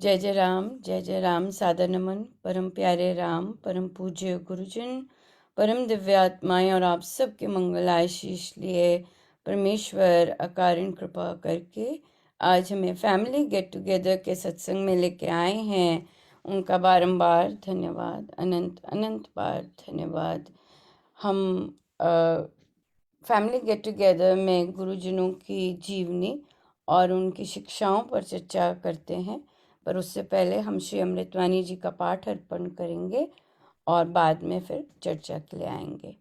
जय जय राम। सादर नमन परम प्यारे राम, परम पूज्य गुरुजन, परम दिव्य आत्माएं और आप सबके मंगल आशीष लिए परमेश्वर अकारण कृपा करके आज हमें फैमिली गेट टुगेदर के सत्संग में लेके आए हैं। उनका बारंबार धन्यवाद, अनंत अनंत बार धन्यवाद। हम फैमिली गेट टुगेदर में गुरुजनों की जीवनी और उनकी शिक्षाओं पर चर्चा करते हैं, पर उससे पहले हम श्री अमृतवाणी जी का पाठ अर्पण करेंगे और बाद में फिर चर्चा के लिए आएंगे।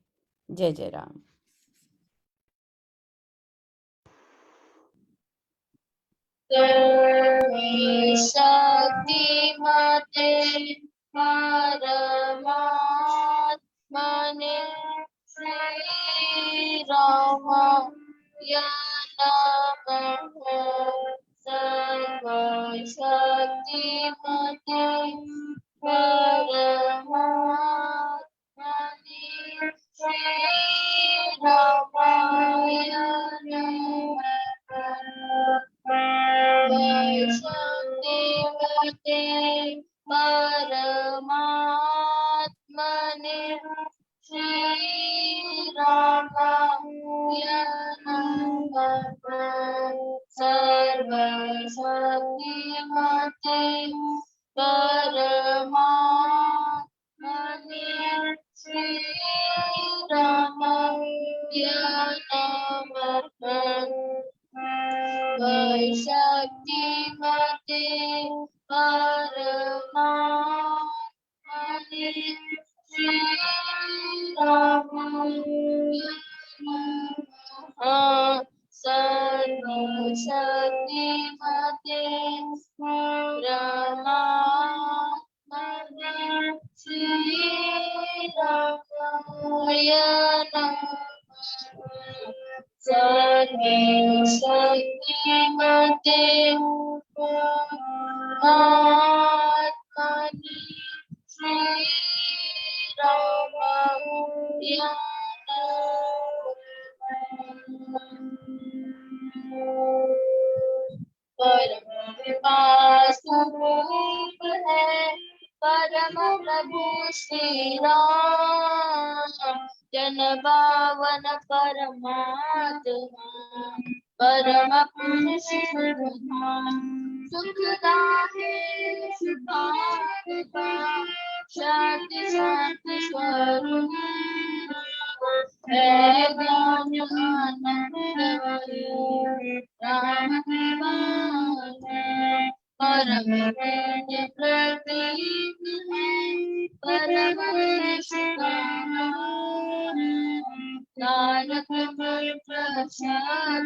जय जय राम। शक्तिमते परमात्मने श्रीराम सर्वशक्तिमते परमात्मने श्रीरामाय शक्तिमते परमात्मने श्रीरामाय नमः। सर्वशक्तिमते परमात्मने श्रीरामाय नमः। शक्तिमते परमात्मने श्रीरामाय नमः। सर्वशक्तिमते परमात्मने श्रीरामाय नमः। सर्वशक्तिमते परमात्मने श्रीरामाय परम कृपा स्वरूप है परम प्रभु श्री राम। जन पावन परमात्मा परम पुरुष प्रधान। सुखदाते सुखाता शांति शांति स्वरूप है ज्ञान आनंद राम कृपाल है। परम प्रेम प्रतीक है परम निष्काम नानक गुर प्रसाद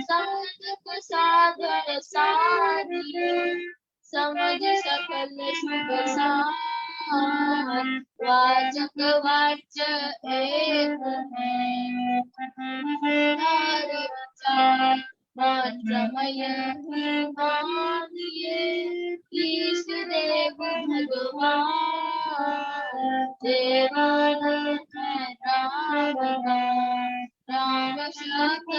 साधक साधन साधिए समझ सकल शुभ सार। वाचक वाच्य एक है समय ईश देव भगवान। देवानंद राम शब्द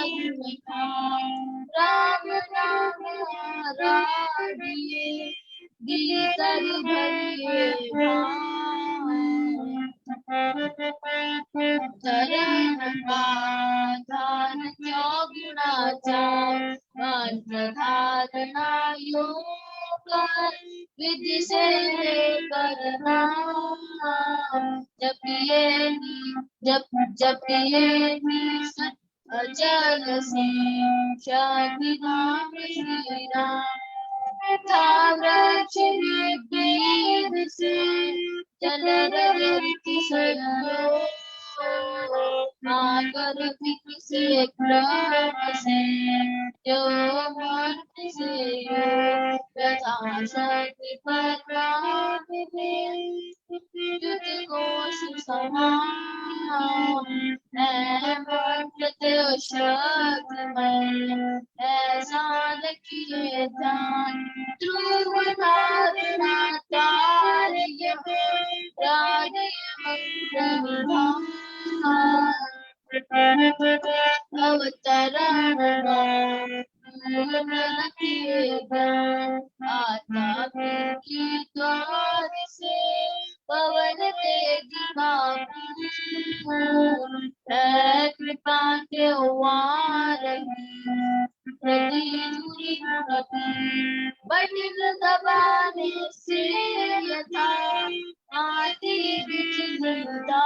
राम राम राधिए गीतल भरिए धान चौगुणाचा धारणा योग विधि से करना। जपिए अचल से शांति नाम श्री राम। था वृक्ष पीर से जल रही आकर से क्रम से जो मूर्त से यथा शक्ति प्रकाश युत कोश समान शब्द में ऐसा लखिए जान। ध्रुव धारणा तार्य राधे मंत्र अवतरण आता के द्वार से पवन तेज है कृपा के वार बटिक दबाने से यथा आती विचिन्ता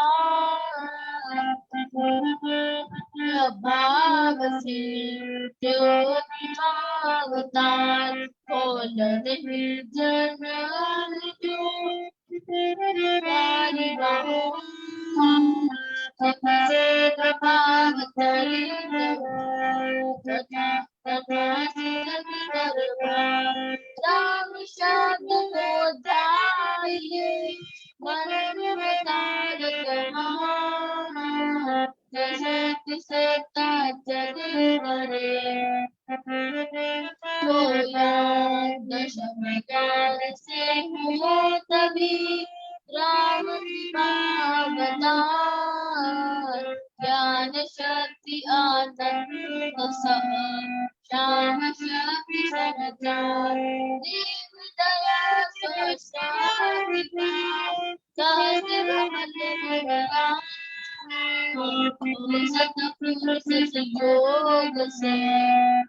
भाव से ज्योति अवतार खोल निर्जन सबसे प्रभाव राम शब्द को ध्याये मन में तारक जैसे किसे ताजरे भरे सोया दशम ज्ञान से हो तभी राम अवतार ज्ञान शक्ति आनंद सम श्याम शक्ति संचार देव दया सहस्र सतपुरुष योग से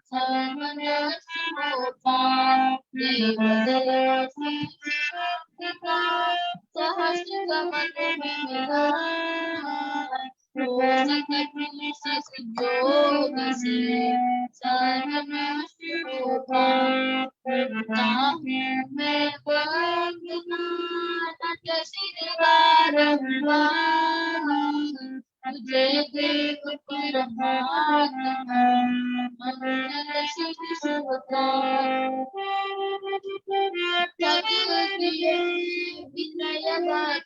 सर्वनाश हो पाए देव दया सहस्र कमल में योग से सर्वनाश हो पाए मैं वंदना नट सिर बारंबार तुझे देव परमात्मा मंगल शिव विनय सत्य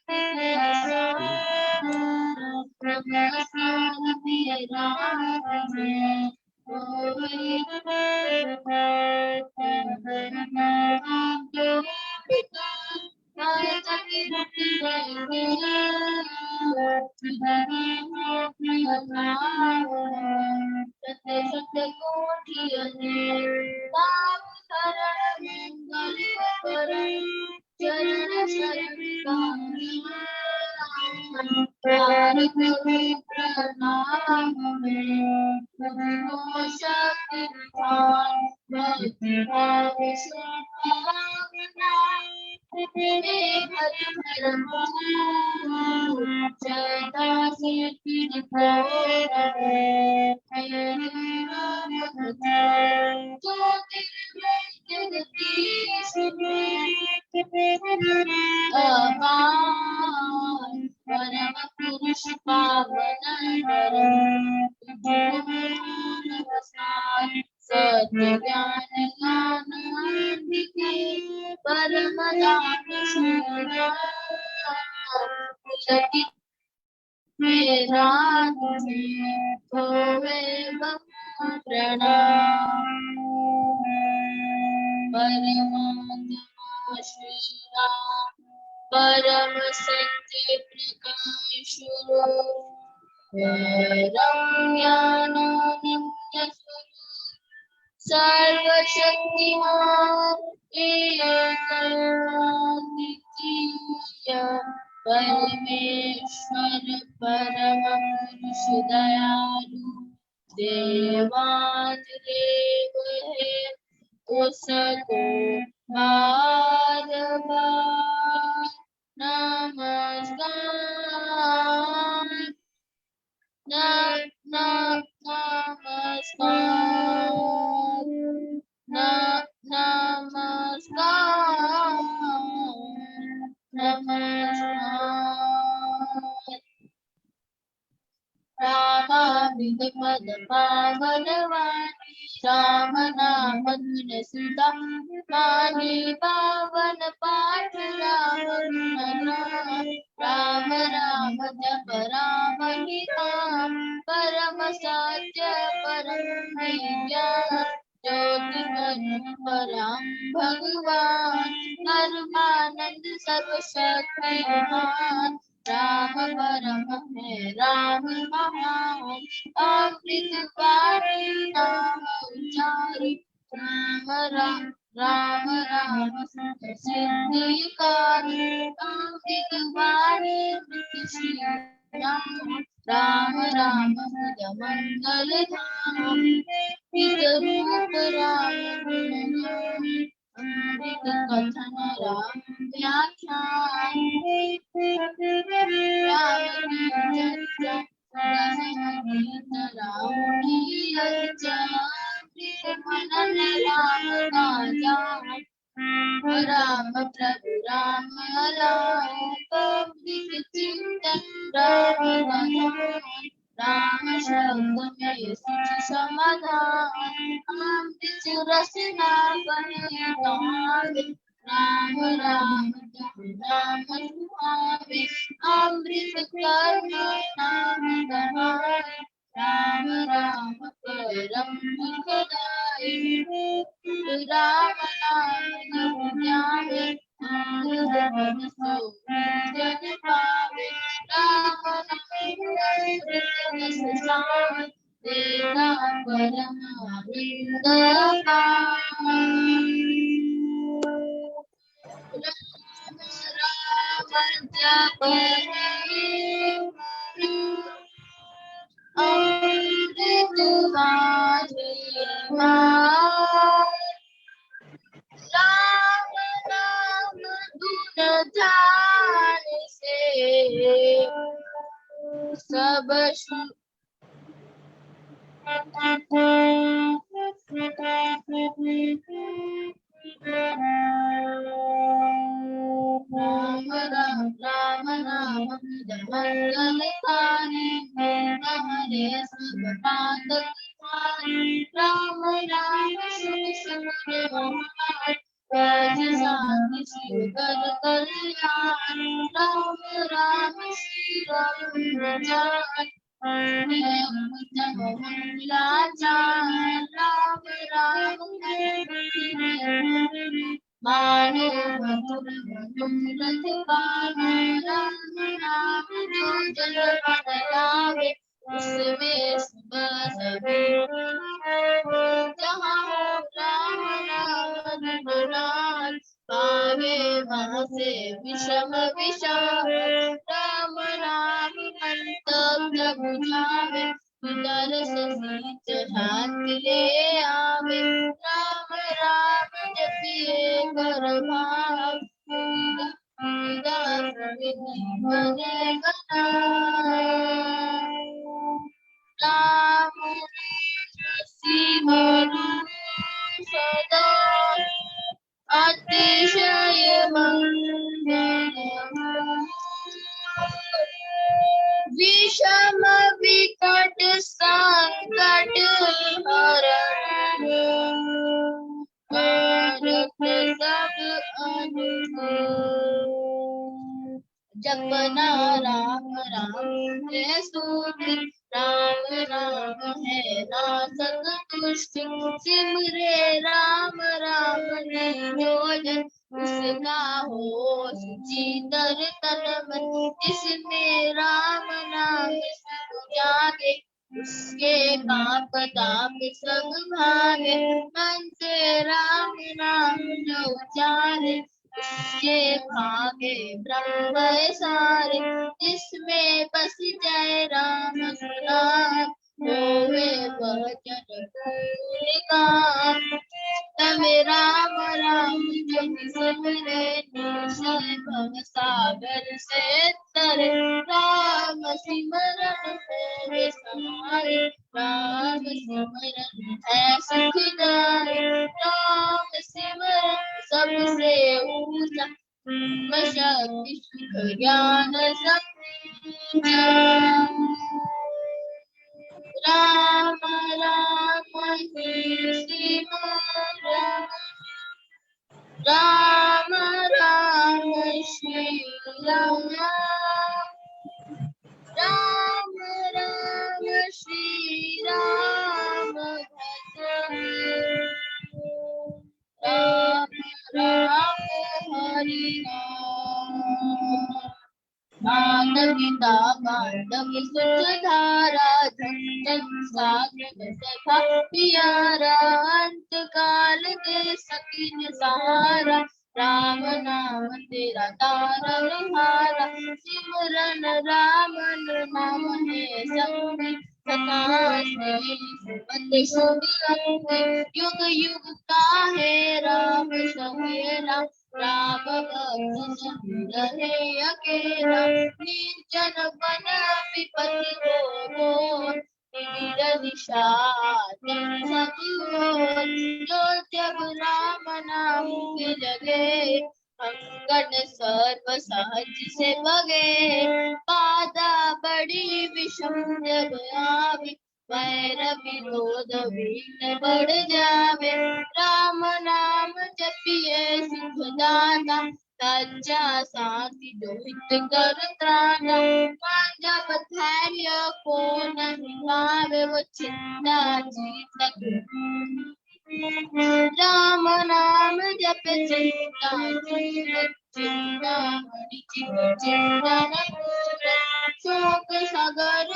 चरण प्रणाम शक्ति परम पुरुष पावन सत्य ज्ञान परम मेरा प्रणाम परमात्मा श्री राम परम सत्य प्रकाश परम ज्ञानानंद सर्वशक्तिमान एक परमेश्वर परम पुरुष दयालु देवाधिदेव है उसको बार बार नमस्कार नमस्कार रामामित पद पावन वाणी राम नाम धुन सुधा मानी पावन पाठ राम राम राम जप राम ही नाम परम सत्य परम विज्ञान ज्योति परम भगवान परमानंद सर्वशक्तिमान राम परम है राम महान अमृत पाणी नाम उचारी राम राम राम राम सिद्धिकारी अमृत वाणी श्री राम राम राम मंगल धाम पित रूप राम गुण गान अमृत कथन राम व्याख्यान राम की चर्चा गीत राम की अर्चा मनन राम का जान राम प्रभु राम अलाप चिंतन राम बधान राम शब्द में सुख समाधान अमृत रसना बने राम राम राम सुहावे अमृत कर्म नाम गवाए राम राम परम सुखदाई राम नाम जप जावे जन पावे राम नाम सावे तेरा परम आनंद राम जप अमृत वाणी राम नाम गुण ध्यान से सब राम राम मंगलकारी हरे सब पातक राम राम सुर राज शांति शिवकर कल्याण राम राम श्री राम लाचार राम राम मानो मधुर रथ पावे राम राम जो जल लावे उसमें सभी जहाँ राम नाम गुणगान पावे वहाँ से विषम विषाम राम राम मंत्र बुझावे दरस सींच हाथ ले आवे राम राम जपिए कर भाव बने गना राम सिमरु सदा अतिशय मंगल विषम विकट संकट हरण करत सब अनुभव जपना राम राम है सूत्र राम राम है नासक तुष्टि सिमरे राम राम ने भोजन उसका हो सुचीतर तन मन जिसमें राम नाम जागे उसके पाप ताप सब भागे मन से राम नाम जो उचारे उसके भागे ब्रह्म सारे जिसमें बस जाए राम नाम होवे वचन पूर्णिका तमे राम राम जग सिमरे निश्चय भव सागर से तरे राम सिमरन होवे सहारे राम सिमरन है सुखदाई राम सिमरन सबसे ऊंचा शक्ति सुख ज्ञान शक्ति राम राम श्री राम राम श्री राम राम राम श्री राम राम राम हरि राम गीता गांडव सुख धारा झंझट सागर सखा पियारा अंत काल दे सकीन सहारा राम नाम तेरा तारा हारा सिमरन राम नाम है संगी सदा सुमति सुमिरन युग युग का है राम सहेरा राम भक्त रहे अकेला निर्जन वन विपति को जो जब राम नाम के लगे अंगन सर्व सहज से बगे बाधा बड़ी विषम जब आवे वैर विरोध विघ्न बढ़ जावे राम नाम जपिए सुखदाता सच्चा शांति जो हित कर त्राता जब धैर्य को नहीं पावे वो चिंता जीत राम नाम जप चिंता चिंता चिंता शोक सागर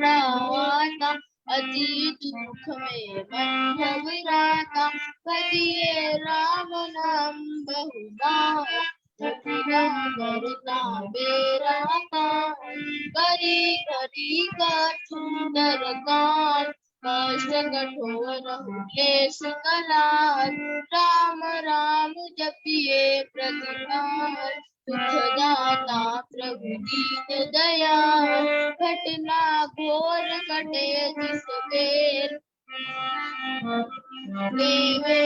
आता अति दुख में मन घबराता भजिए राम नाम बहुधा करता बेरा करी करी का सुंदर कान कष्ट कठोर क्लेश कलाल राम राम जपिए प्रतिपाल सुखदाता प्रभु दीन दयाल घटना घोर कटे जिस बेर देवे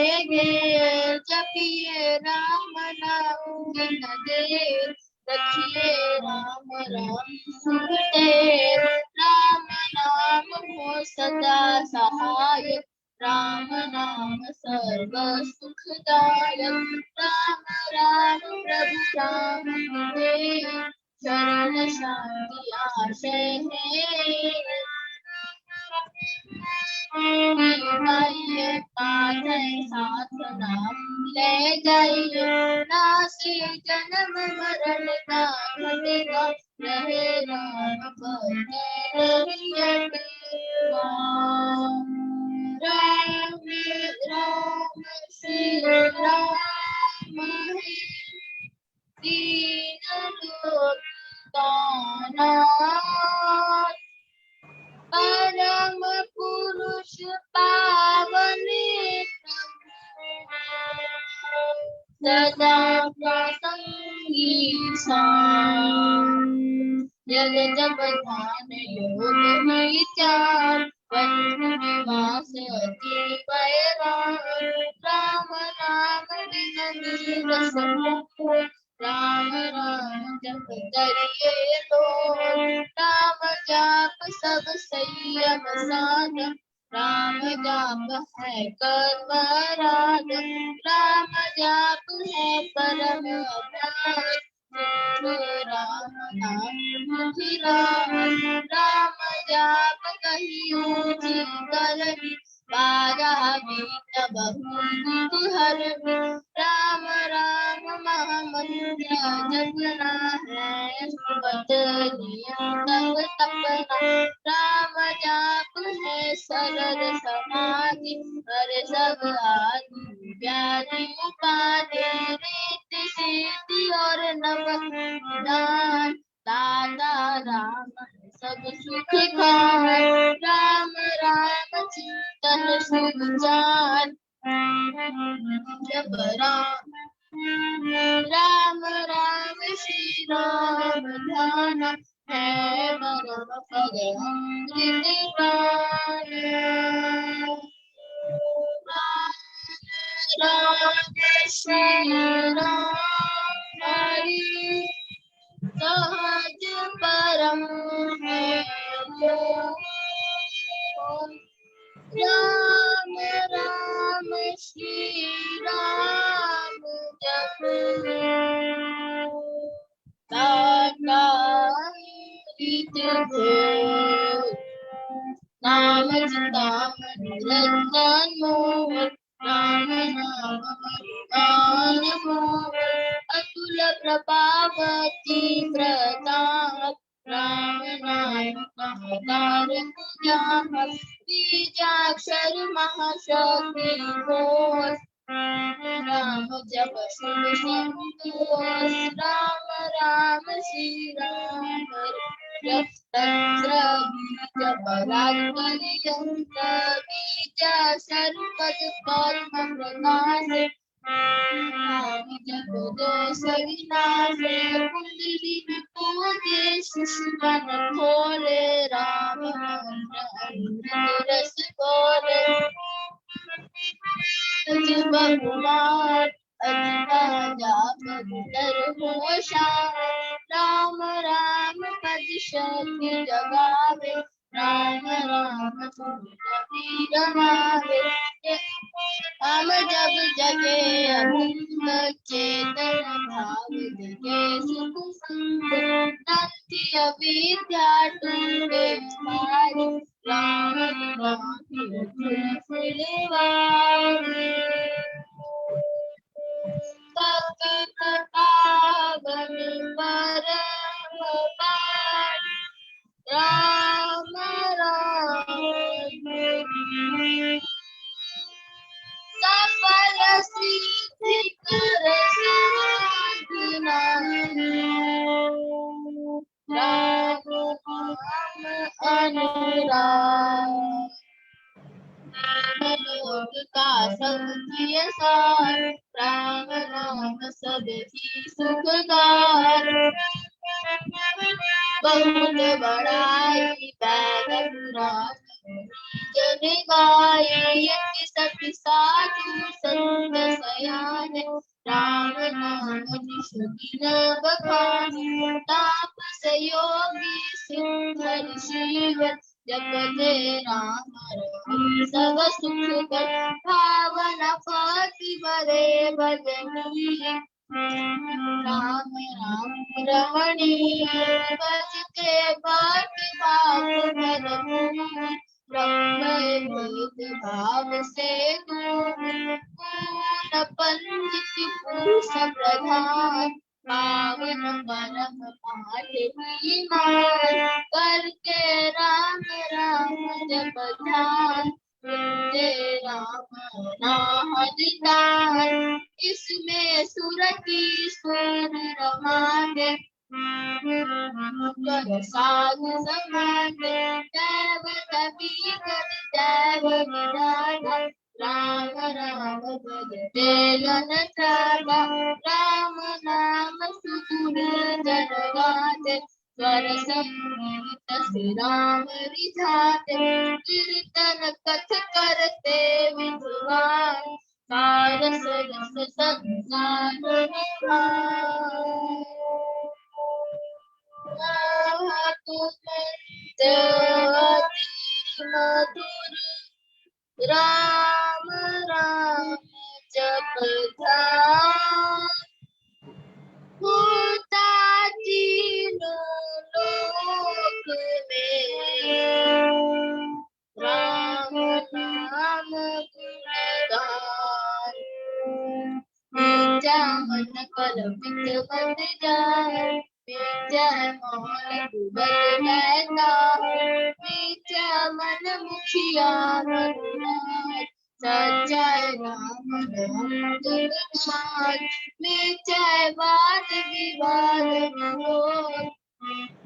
जपिए राम नाम दिन देर रखिए राम राम सुखते राम नाम हो सदा सहाय राम नाम सर्व सुखदायक राम राम प्रभु राम है शरण शांति आशय है साथ नाम ले जाइए नासी जन्म मरण का घटेगा रहे राम राम राम श्री राम दीन लोक का नाथ परम पुरुष पावन सदा प्रसंगी जग जब ध्यान योग विचार निवास अति पैराम राम राम दिन नीरस राम राम जप करिए लो राम जाप सब संयम साध राम जाप है कर्म राग राम जाप है परम अपराध राम नाम राम जाप कहियो जी करही बाजा बीत बहुत हर राम राम महामंत्र जपना है सुबत नियम तब तपना राम जाप है सरल समाधि हर सब आदि व्याधि उपाधि रीति सिद्धि और नव दान दादा राम सब सुख खाए राम राम चिंतन सुख जान जब राम राम श्री राम ध्यान है परम पद अमृत पान राम श्री राम हरि सहज परम है राम राम श्री राम जप नाम चिंतामणि रतन मोहन राम नाम हरिदान मोहन अतुल प्रभावती प्रताप राम नाम अवतार तुझा बीजाक्षर महाशक्ति घोष राम जप शुभ संतोष राम राम श्री राम तंत्र बीज परात्परि यंत्र बीज सर्वपद पद्म प्रकाश जप दोष विनाश कुंडली विपूजे सुषुमन खोले राम मंत्र रस बोले बहुमान अजता जाप नर होशा राम राम पद शक्ति जगावे राम राम तुझी रमावे राम जब जगे अभंग चेतन भाव जगे सुख संति अविद्या टूटे मारी राम राम फुलवारी पावन परम पावन राम राम सफल सिद्धि कर साधना राम नाम अनुराग लोक का सबकी सार राम नाम सबकी सुखकार बहुत बड़ाई बैगुराज जन गाये यज्ञ सखी साधु संत सयान राम नाम जिसकी न बखान तापस योगी सिद्धर शिव जपते राम राम सब सुख कर भावना पति बरे बदनी राम राम रमणीय बजते बाट बाप भरपूर ब्रह्म वेद भाव से दूर पूर्ण पंडित पुरुष प्रधान पावन परम पाठ मान करके राम राम जप ध्यान वृंदे राम नाम इसमें सुरति सुर रमाने कर साधु समाने देव कवि कर देव विधान राम राम भजते लन त्रागा राम नाम सुदूर जन गाते स्वर संगीत से राम रिझाते कीर्तन कथ करते विद्वान कारस रस संसार मधुर राम राम जप ध्यान होता तीनों लोक में राम नाम गुणगान विद्या मन कल्पित बन जाए विद्या मोहन डूबल रहता विद्या मन मुखिया मनोहर सच्चाई राम नाम गुणगान विजय वाद विवाद विरोध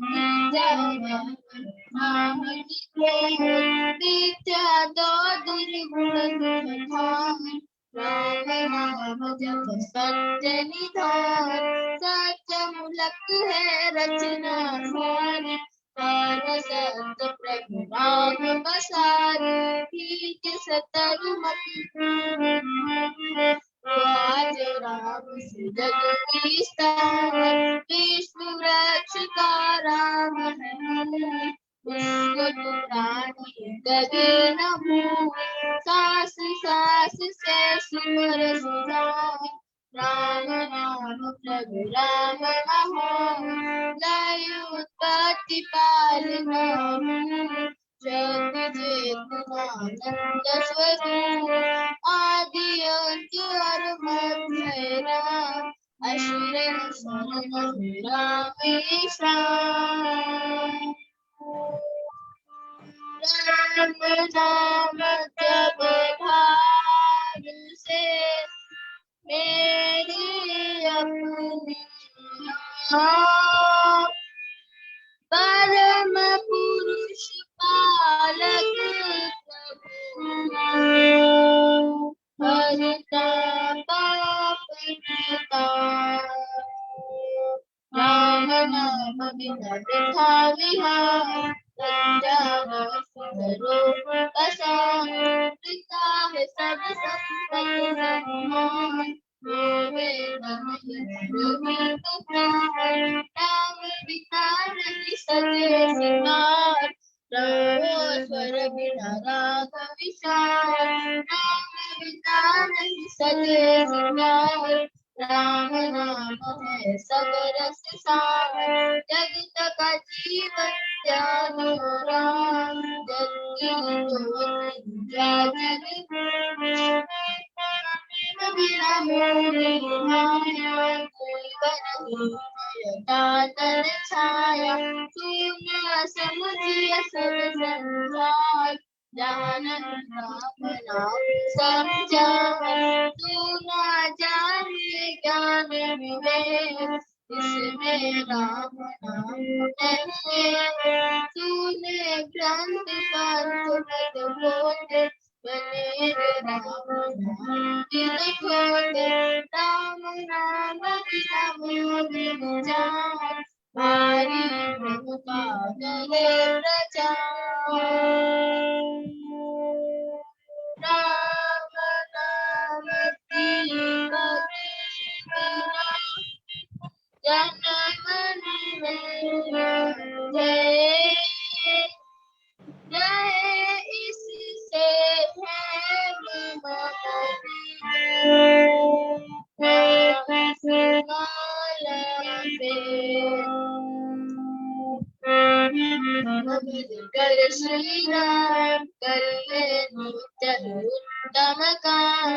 विद्या राम विद्या दो दुर्गुण दुर्धान राम नाम जप सत्य निधान सत्य मूलक है रचना सारी सार सत प्रभु राम बसारी ठीक सतरु आज राम से जग विस्तार विष्णु रक्ष का राम है उसको प्राणी गगे न भूल सास सास से सुमर सुनाए राम नाम प्रभु राम हो लय उत्पत्ति पालना जग जेतनानंद स्वरूप आदि अंत और मध्य राम असुर शरण रामेश। राम नाम जब भाग से मेरी अपनी आप, परम पुरुष पालक प्रभु, हरता पाप ताप। राम नाम बिना वृथा विहार, रूप पसार। पिता है सब संपत्ति समान, होवे नहीं तुकार। राम बिना नहीं सके सिंगार, रहो स्वर बिना राग विचार। राम बिना नहीं सके सिंगार, राम नाम है सब रस सार। जगत का जीवन त्याग राम, जग की ज्योति जागृत। बिना मोहि माया, जीवन दातर छाया। शून्य समुझिय सब संसार, जानन राम नाम समझार। तू न जाने ज्ञान विवेक, इसमें राम नाम है। तूने ग्रंथ पंथ बोले, बने राम नाम दिल खोले। राम नाम बिना मोहि जान, भारी ब्रह्म का करे प्रचार। राम नाम की बिना जन्म नहीं जय। जय इससे है कर श्री राम, कर ले नित्य उत्तम काम।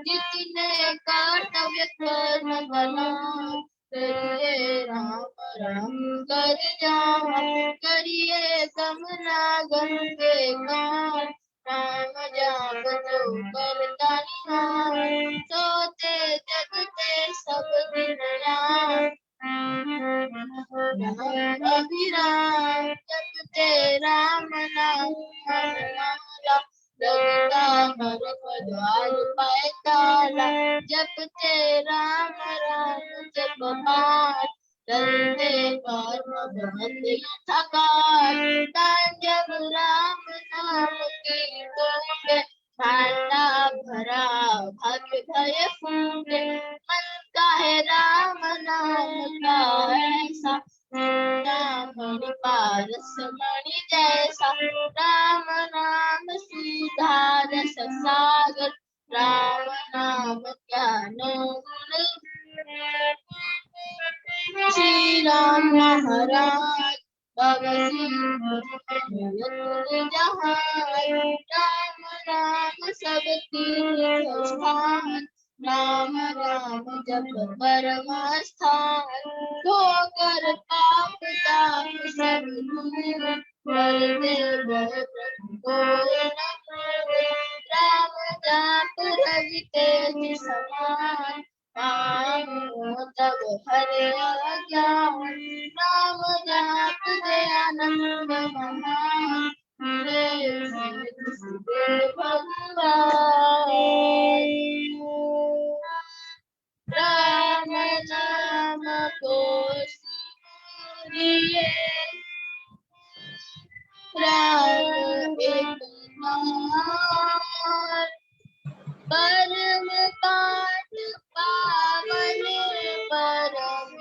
जितने कर्तव्य कर्म बना, करिए राम राम कर जाम। करिए कमलागन के काम, राम जाप जो करता निहार। सोते जगते सब दिन राम, राम अभिराम। जपते राम नाम हमारा, लगता हर द्वार पाए ताला। जपते राम राम जप पाठ, चलते कर्म बहुत यथाकार। जब राम नाम की टूटे, भांडा भरा भाग्य भय फूटे। मन का है राम नाम का ऐसा, मणि पारस मणि जैसा। राम नाम सीधा रस सागर, राम नाम ज्ञान गुण। श्री राम महाराज जहान, राम राम सब तीर्थ स्थान। राम राम जप परमास्थान, धोकर पाप ताप सब दूर। कर दे वह प्रभु कोई न कोई, राम जाप रवि तेज समान। तब हरे अज्ञान, राम जाप दे आनंद महान। भगवान राम नाम को सुनिए, राम एक नाम। परम पाठ पावन परम,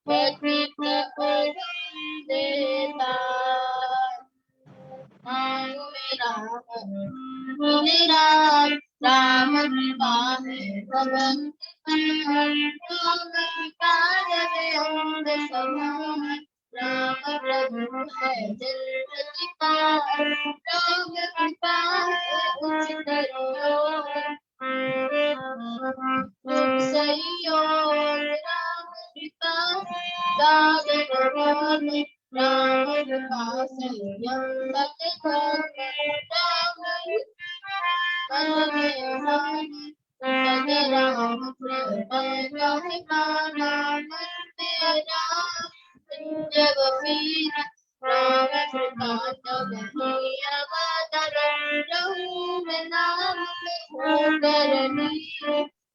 पतित देता। राम राम कृपा है भगवंत राम कृपा रवे अंग समान। राम प्रभु है जल प्रतिपाल, राम कृपा है उच्चतर सागर बोले राम कृपा संयम सत धर्म राम मन में हानि तद राम कृपा कहि माना मन में राम जग वीर राम कृपा तब ही अवतरण रहूं मैं नाम में हो करनी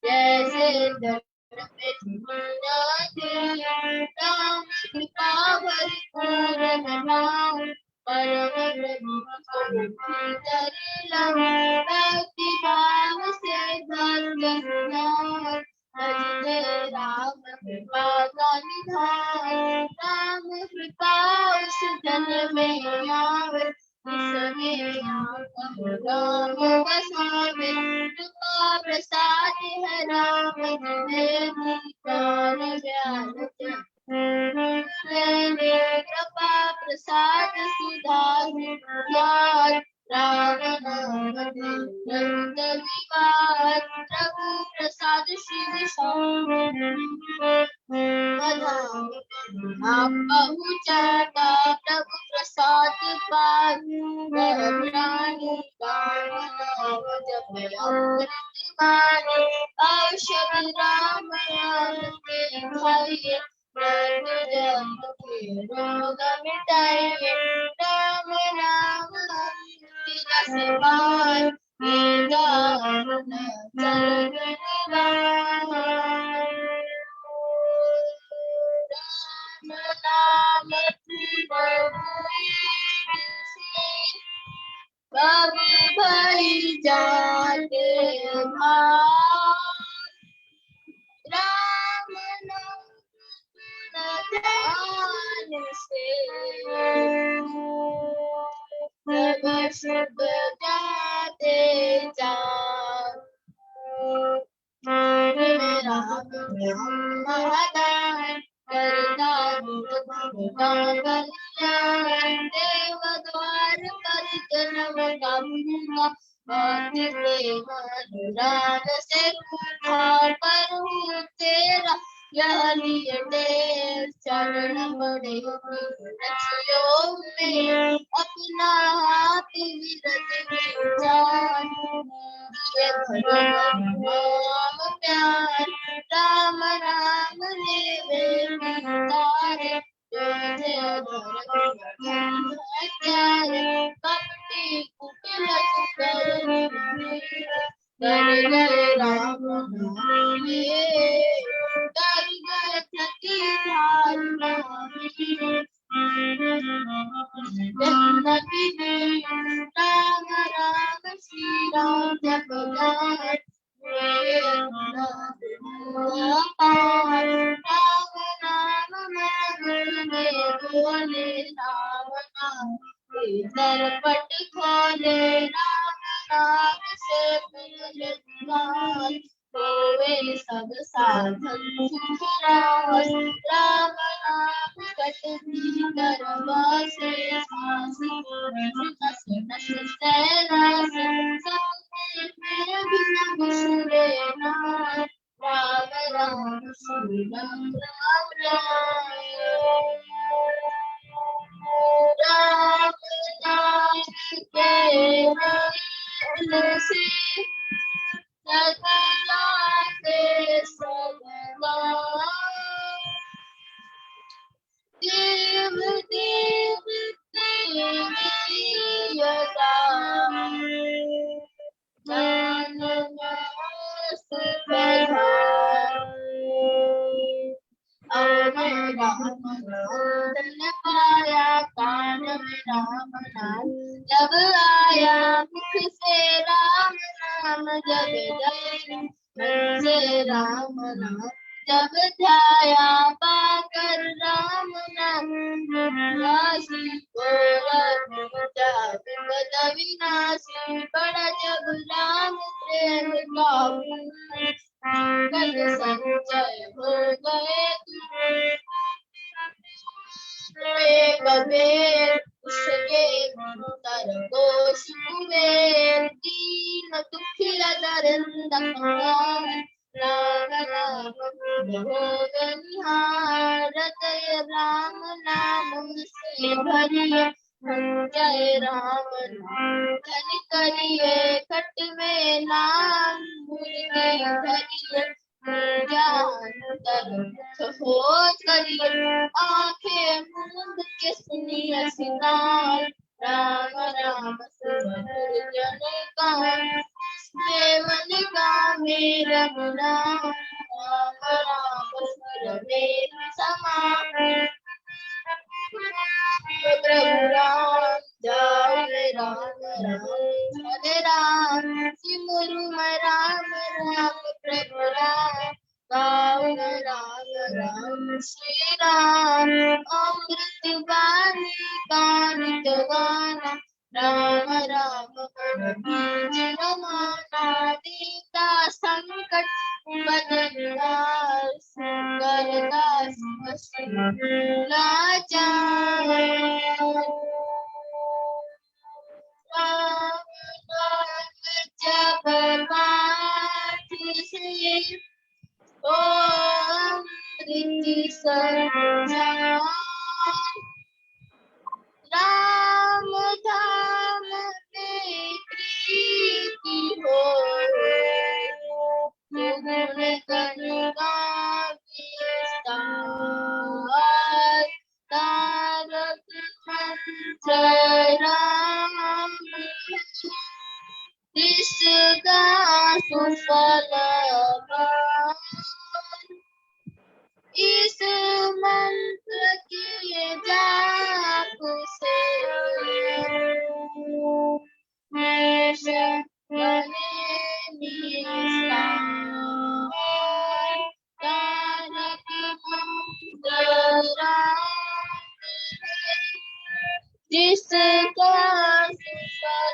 जैसे धर्म में धुना दी राम कृपा भरपूर नाम परम प्रभु भीतर भक्ति भाव से धर्म नाम जय राम कृपा का निधान राम कृपा उस जन में आवे इसमें राम बसावे कृपा प्रसाद है राम देव प्राण ज्ञान कृपा प्रसाद सुधार राम नाम नंद विवार प्रभु प्रसाद शिव आप पहुँचाता प्रभु प्रसाद पार प्राणी राम जप अमृत माने औषध राम के खाइए जन्म के रोग मिटाइए राम नाम रस पार चरण राम नाम कभी भई जाते राम नाम ध्यान से सब शुभ जाते जान राम महादान करता कल्याण देव द्वार पर जन्म का भक्ति प्रेम अनुराग से पूछा पर तेरा यह नियते चरण बड़े रचियो में अपना हाथ विरत विचार राम प्यार राम राम देवे तारे कपटी कुटिल कर गए राम कर गए थकी राम राम श्री राम जप गाए राम नाम में बोले राम नाम दरपट खोले राम नाम से मिल होवे सब साधन सुख राम नाम कटती करवा से बिसरे राम राम श्री राम राम नाम के नाम से जाते सदा देव देव देवियता ज्ञान राम पाया कान में राम नाम जब आया मुख से राम नाम जब जय से राम नाम जब ध्याया पाकर राम नाम राशि विनाशी बड़ा जब राम प्रेम का संचय हो गए कबीर उसके तर दोष कुबेर दीन दुखिया दरिंदा राम राम भोगनिहार हृदय राम नाम से भरिए जय राम नाम धन करिए खट में नाम मुर्गे धरिए हो करिए आंखें मूंद के सुनिए सितार राम राम सुमधुर जन गान देवन गावे रघुराम राम राम सुर वेद समान प्रभु राम जाओ राम राम हरे राम सिमरु राम राम प्रभु राम गाओ राम राम श्री राम अमृत बाणी कानित गाना राम राम रमाना दीता संकट बदलदास करदास लाचार राम नाम जप पाठ से ओम रीति सजान राम धाम में प्रीति हो गुण गंगा विस्तार तारक मंत्र राम जिसका सुफल इस मंत्र के जाप से बने निस्तार तारक मंत्र राम जिसका सुफल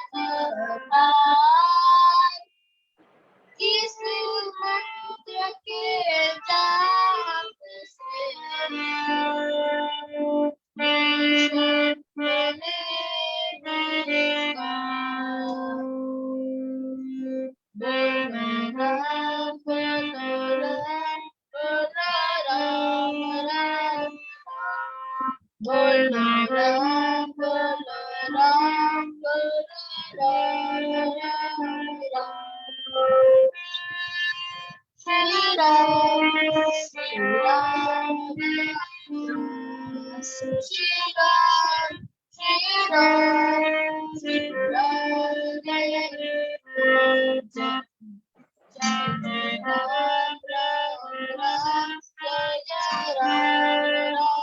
इस मंत्र के जाप से Shri Ram, Shri Ram, Shri Ram, Shri Ram, Shri Ram, Jai Jai Jai Ram, Ram Ram, Jai Jai Ram, Ram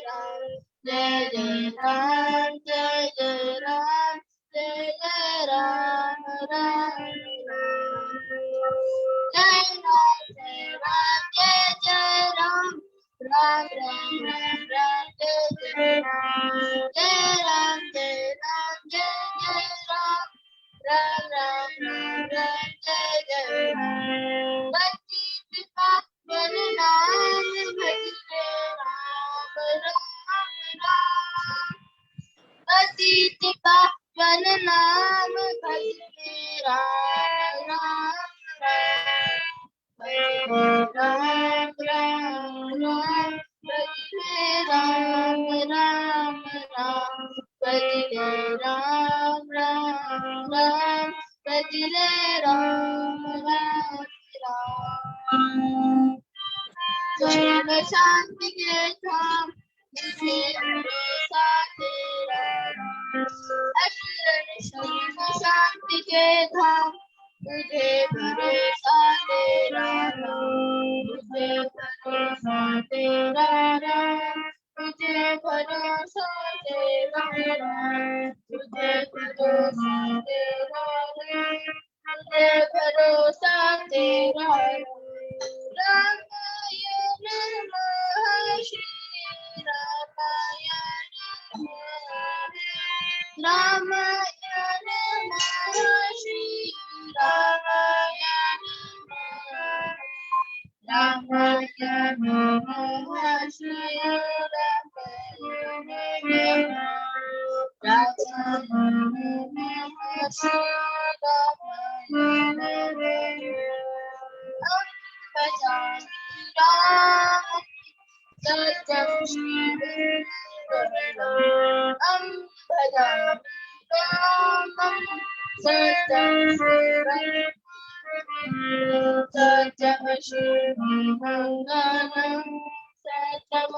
Ram, Jai Jai Ram, Jai Jai Ram, Jai Jai Ram, Ram Ram. Jai Ram, Jai Ram, Jai Jai Ram, Ram Ram, Ram Ram, Jai Jai Ram. Jai Ram, Jai Ram, Jai Jai Ram, Ram Ram, Ram Ram, Jai Jai Ram. Pati Pavan Naam Bhajte Ram, Ram Ram. Pati Pavan Naam Bhajte Ram, Ram Ram. Ram Ram Ram, Bhajte Ram, Ram Ram. Bhajte Ram, Ram Ram, Bhajte Ram, Ram Ram. सर्व शांति के धाम मुझे भरोसा तेरा अशरण सर्व शांति के धाम मुझे भरोसा तेरा मुझे भरोसा तेरा मुझे भरोसा तेरा मुझे भरोसा तेरा मुझे भरोसा तेरा रामायण नमः श्री रामायण रामायण नमः श्री रामायण रामायण नमः श्री रामायण रामायण नमः श्री रामायण राम सत्यं श्रीराम भजामि रामं सत्यं सत्यं श्रीमङ्गलं सत्यं श्रीमङ्गलं सत्यं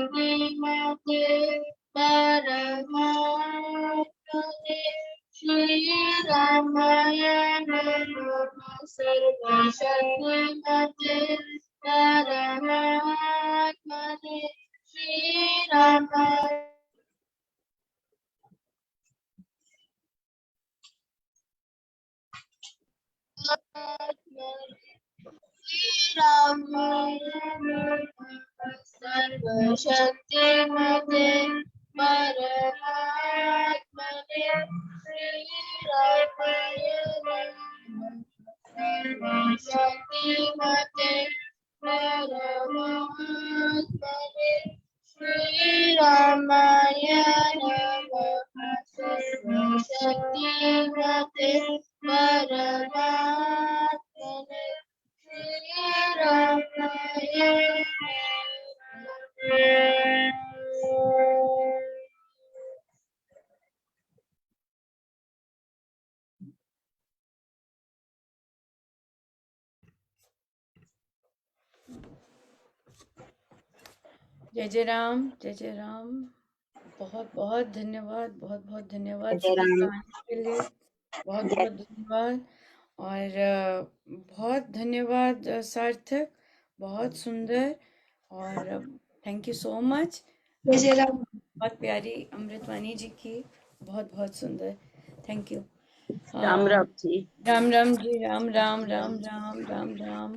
सर्वशक्तिमते परमात्मने श्रीरामाय नमः सर्वशक्तिमते परमात्मने श्रीरामाय श्रीरामाय नमः सर्वशक्तिमते परमात्मने श्रीरामाय नमः सर्वशक्तिमते परमात्मने श्रीरामाय नमः सर्वशक्तिमते परमात्मने श्रीरामाय जय जय राम, जय जय राम। बहुत बहुत धन्यवाद, बहुत बहुत धन्यवाद जय सभी राम। गाने के लिए। बहुत बहुत धन्यवाद। और बहुत धन्यवाद सार्थक, बहुत सुंदर। और थैंक यू सो मच। बहुत प्यारी अमृतवाणी जी की, बहुत बहुत सुंदर। Thank you. Ram Ram ji. Ram Ram ji, Ram Ram Ram Ram Ram Ram.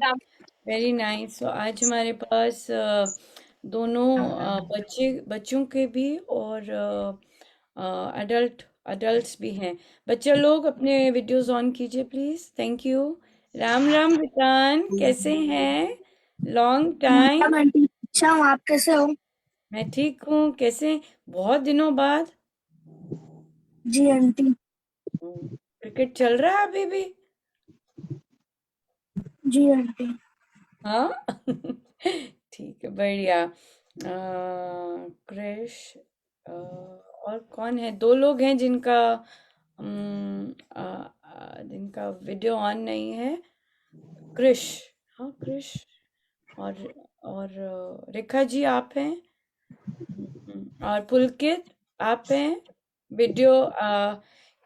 Very nice. तो आज हमारे पास दोनों बच्चों के भी और अडल्ट्स भी हैं। बच्चे लोग अपने वीडियोस ऑन कीजिए please. Thank you. Ram Ram Vitan, कैसे हैं? Long time. आंटी अच्छा हूँ, आप कैसे हो? मैं ठीक हूँ। कैसे? बहुत दिनों बाद। जी आंटी। क्रिकेट चल रहा है अभी भी? जी आंटी। हाँ। ठीक है, बढ़िया। क्रिश और कौन है? दो लोग हैं जिनका जिनका वीडियो ऑन नहीं है। क्रिश, हाँ क्रिश। और रेखा जी आप हैं। और पुलकित आप हैं। वीडियो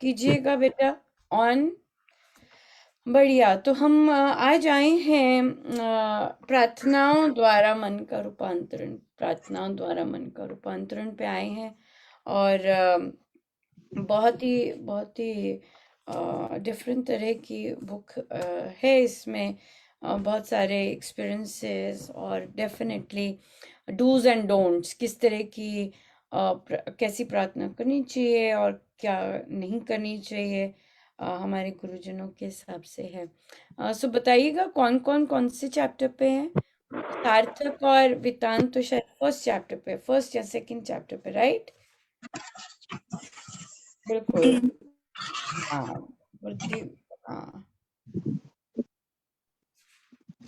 कीजिएगा बेटा ऑन। बढ़िया। तो हम आज आए हैं प्रार्थनाओं द्वारा मन का रूपांतरण, प्रार्थनाओं द्वारा मन का रूपांतरण पे आए हैं। और बहुत ही डिफरेंट तरह की बुक है इसमें। बहुत सारे एक्सपीरियंसेस और डेफिनेटली डूज एंड डोंट्स, किस तरह की कैसी प्रार्थना करनी चाहिए और क्या नहीं करनी चाहिए, हमारे गुरुजनों के हिसाब से है। सो बताइएगा कौन से चैप्टर पे हैं? सार्थक और वेदांत तो शायद फर्स्ट चैप्टर पे, फर्स्ट या सेकंड चैप्टर पे, राइट? बिल्कुल। हाँ, बोलती। हाँ,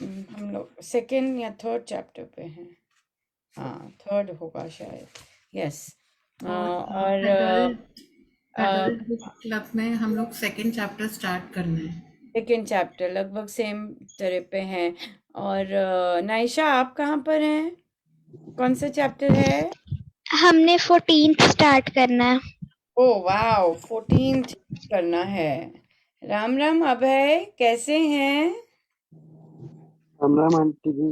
हम लोग सेकंड या थर्ड चैप्टर पे हैं। हाँ, थर्ड होगा शायद। यस। और एडल्ट एडल्ट बुक क्लब में हम लोग सेकंड चैप्टर स्टार्ट करना है। सेकंड चैप्टर लगभग सेम तरह पे हैं। और नायशा, आप कहाँ पर हैं? कौन सा चैप्टर है? हमने 14th स्टार्ट करना है। ओ वाओ, 14th करना है। राम राम अभय, कैसे हैं? राम राम आंटी जी।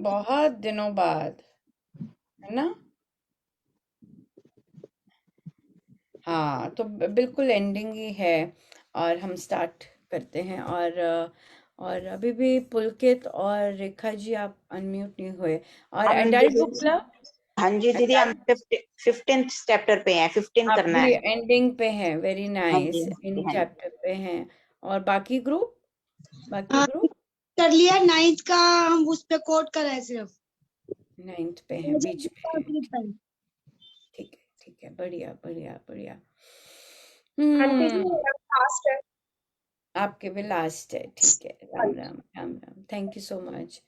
बहुत दिनों बाद, है ना? हाँ, तो बिल्कुल एंडिंग ही है और हम स्टार्ट करते हैं। और अभी भी पुलकित और रेखा जी आप अनम्यूट नहीं हुए। और हम एडल्ट बुक क्लब हाँ जी दीदी, हम 15th चैप्टर पे हैं, 15 आप करना भी है। एंडिंग पे हैं। वेरी हाँ नाइस, जी एंडिंग हाँ जी। चैप्टर पे हैं। और बाकी हाँ, ग्रुप कर लिया 9th का, हम उस पे कोड कर रहे हैं सिर्फ। 9th पे हैं, मुझे बीच दूसरा में। ग्रुप है। ठीक है, बढ़िया बढ़िया बढ़िया। आंटी जी हम्म, मेरा लास्ट है। आपके भी लास्ट है, ठीक है। Ram Ram Ram Ram, thank you so much.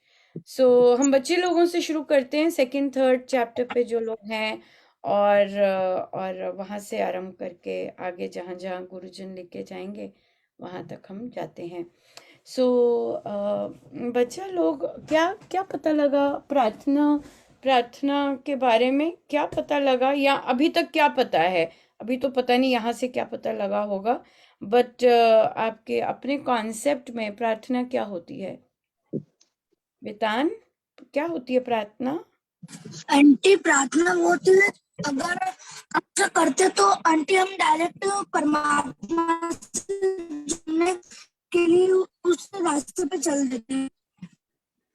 So हम बच्चे लोगों से शुरू करते हैं, सेकंड थर्ड चैप्टर पे जो लोग हैं। और वहाँ से आरंभ करके आगे जहाँ जहाँ गुरुजन लेके जाएंगे वहाँ तक हम जाते हैं। सो बच्चा लोग, क्या क्या पता लगा प्रार्थना प्रार्थना के बारे में? क्या पता लगा, या अभी तक क्या पता है? अभी तो पता नहीं यहाँ से क्या पता लगा होगा, बट आपके अपने कॉन्सेप्ट में प्रार्थना क्या होती है? वेतान, क्या होती है प्रार्थना? आंटी प्रार्थना वो होती है, अगर हम ऐसा करते तो आंटी हम डायरेक्ट परमात्मा से जुड़ने के लिए उस रास्ते पे चल देते हैं।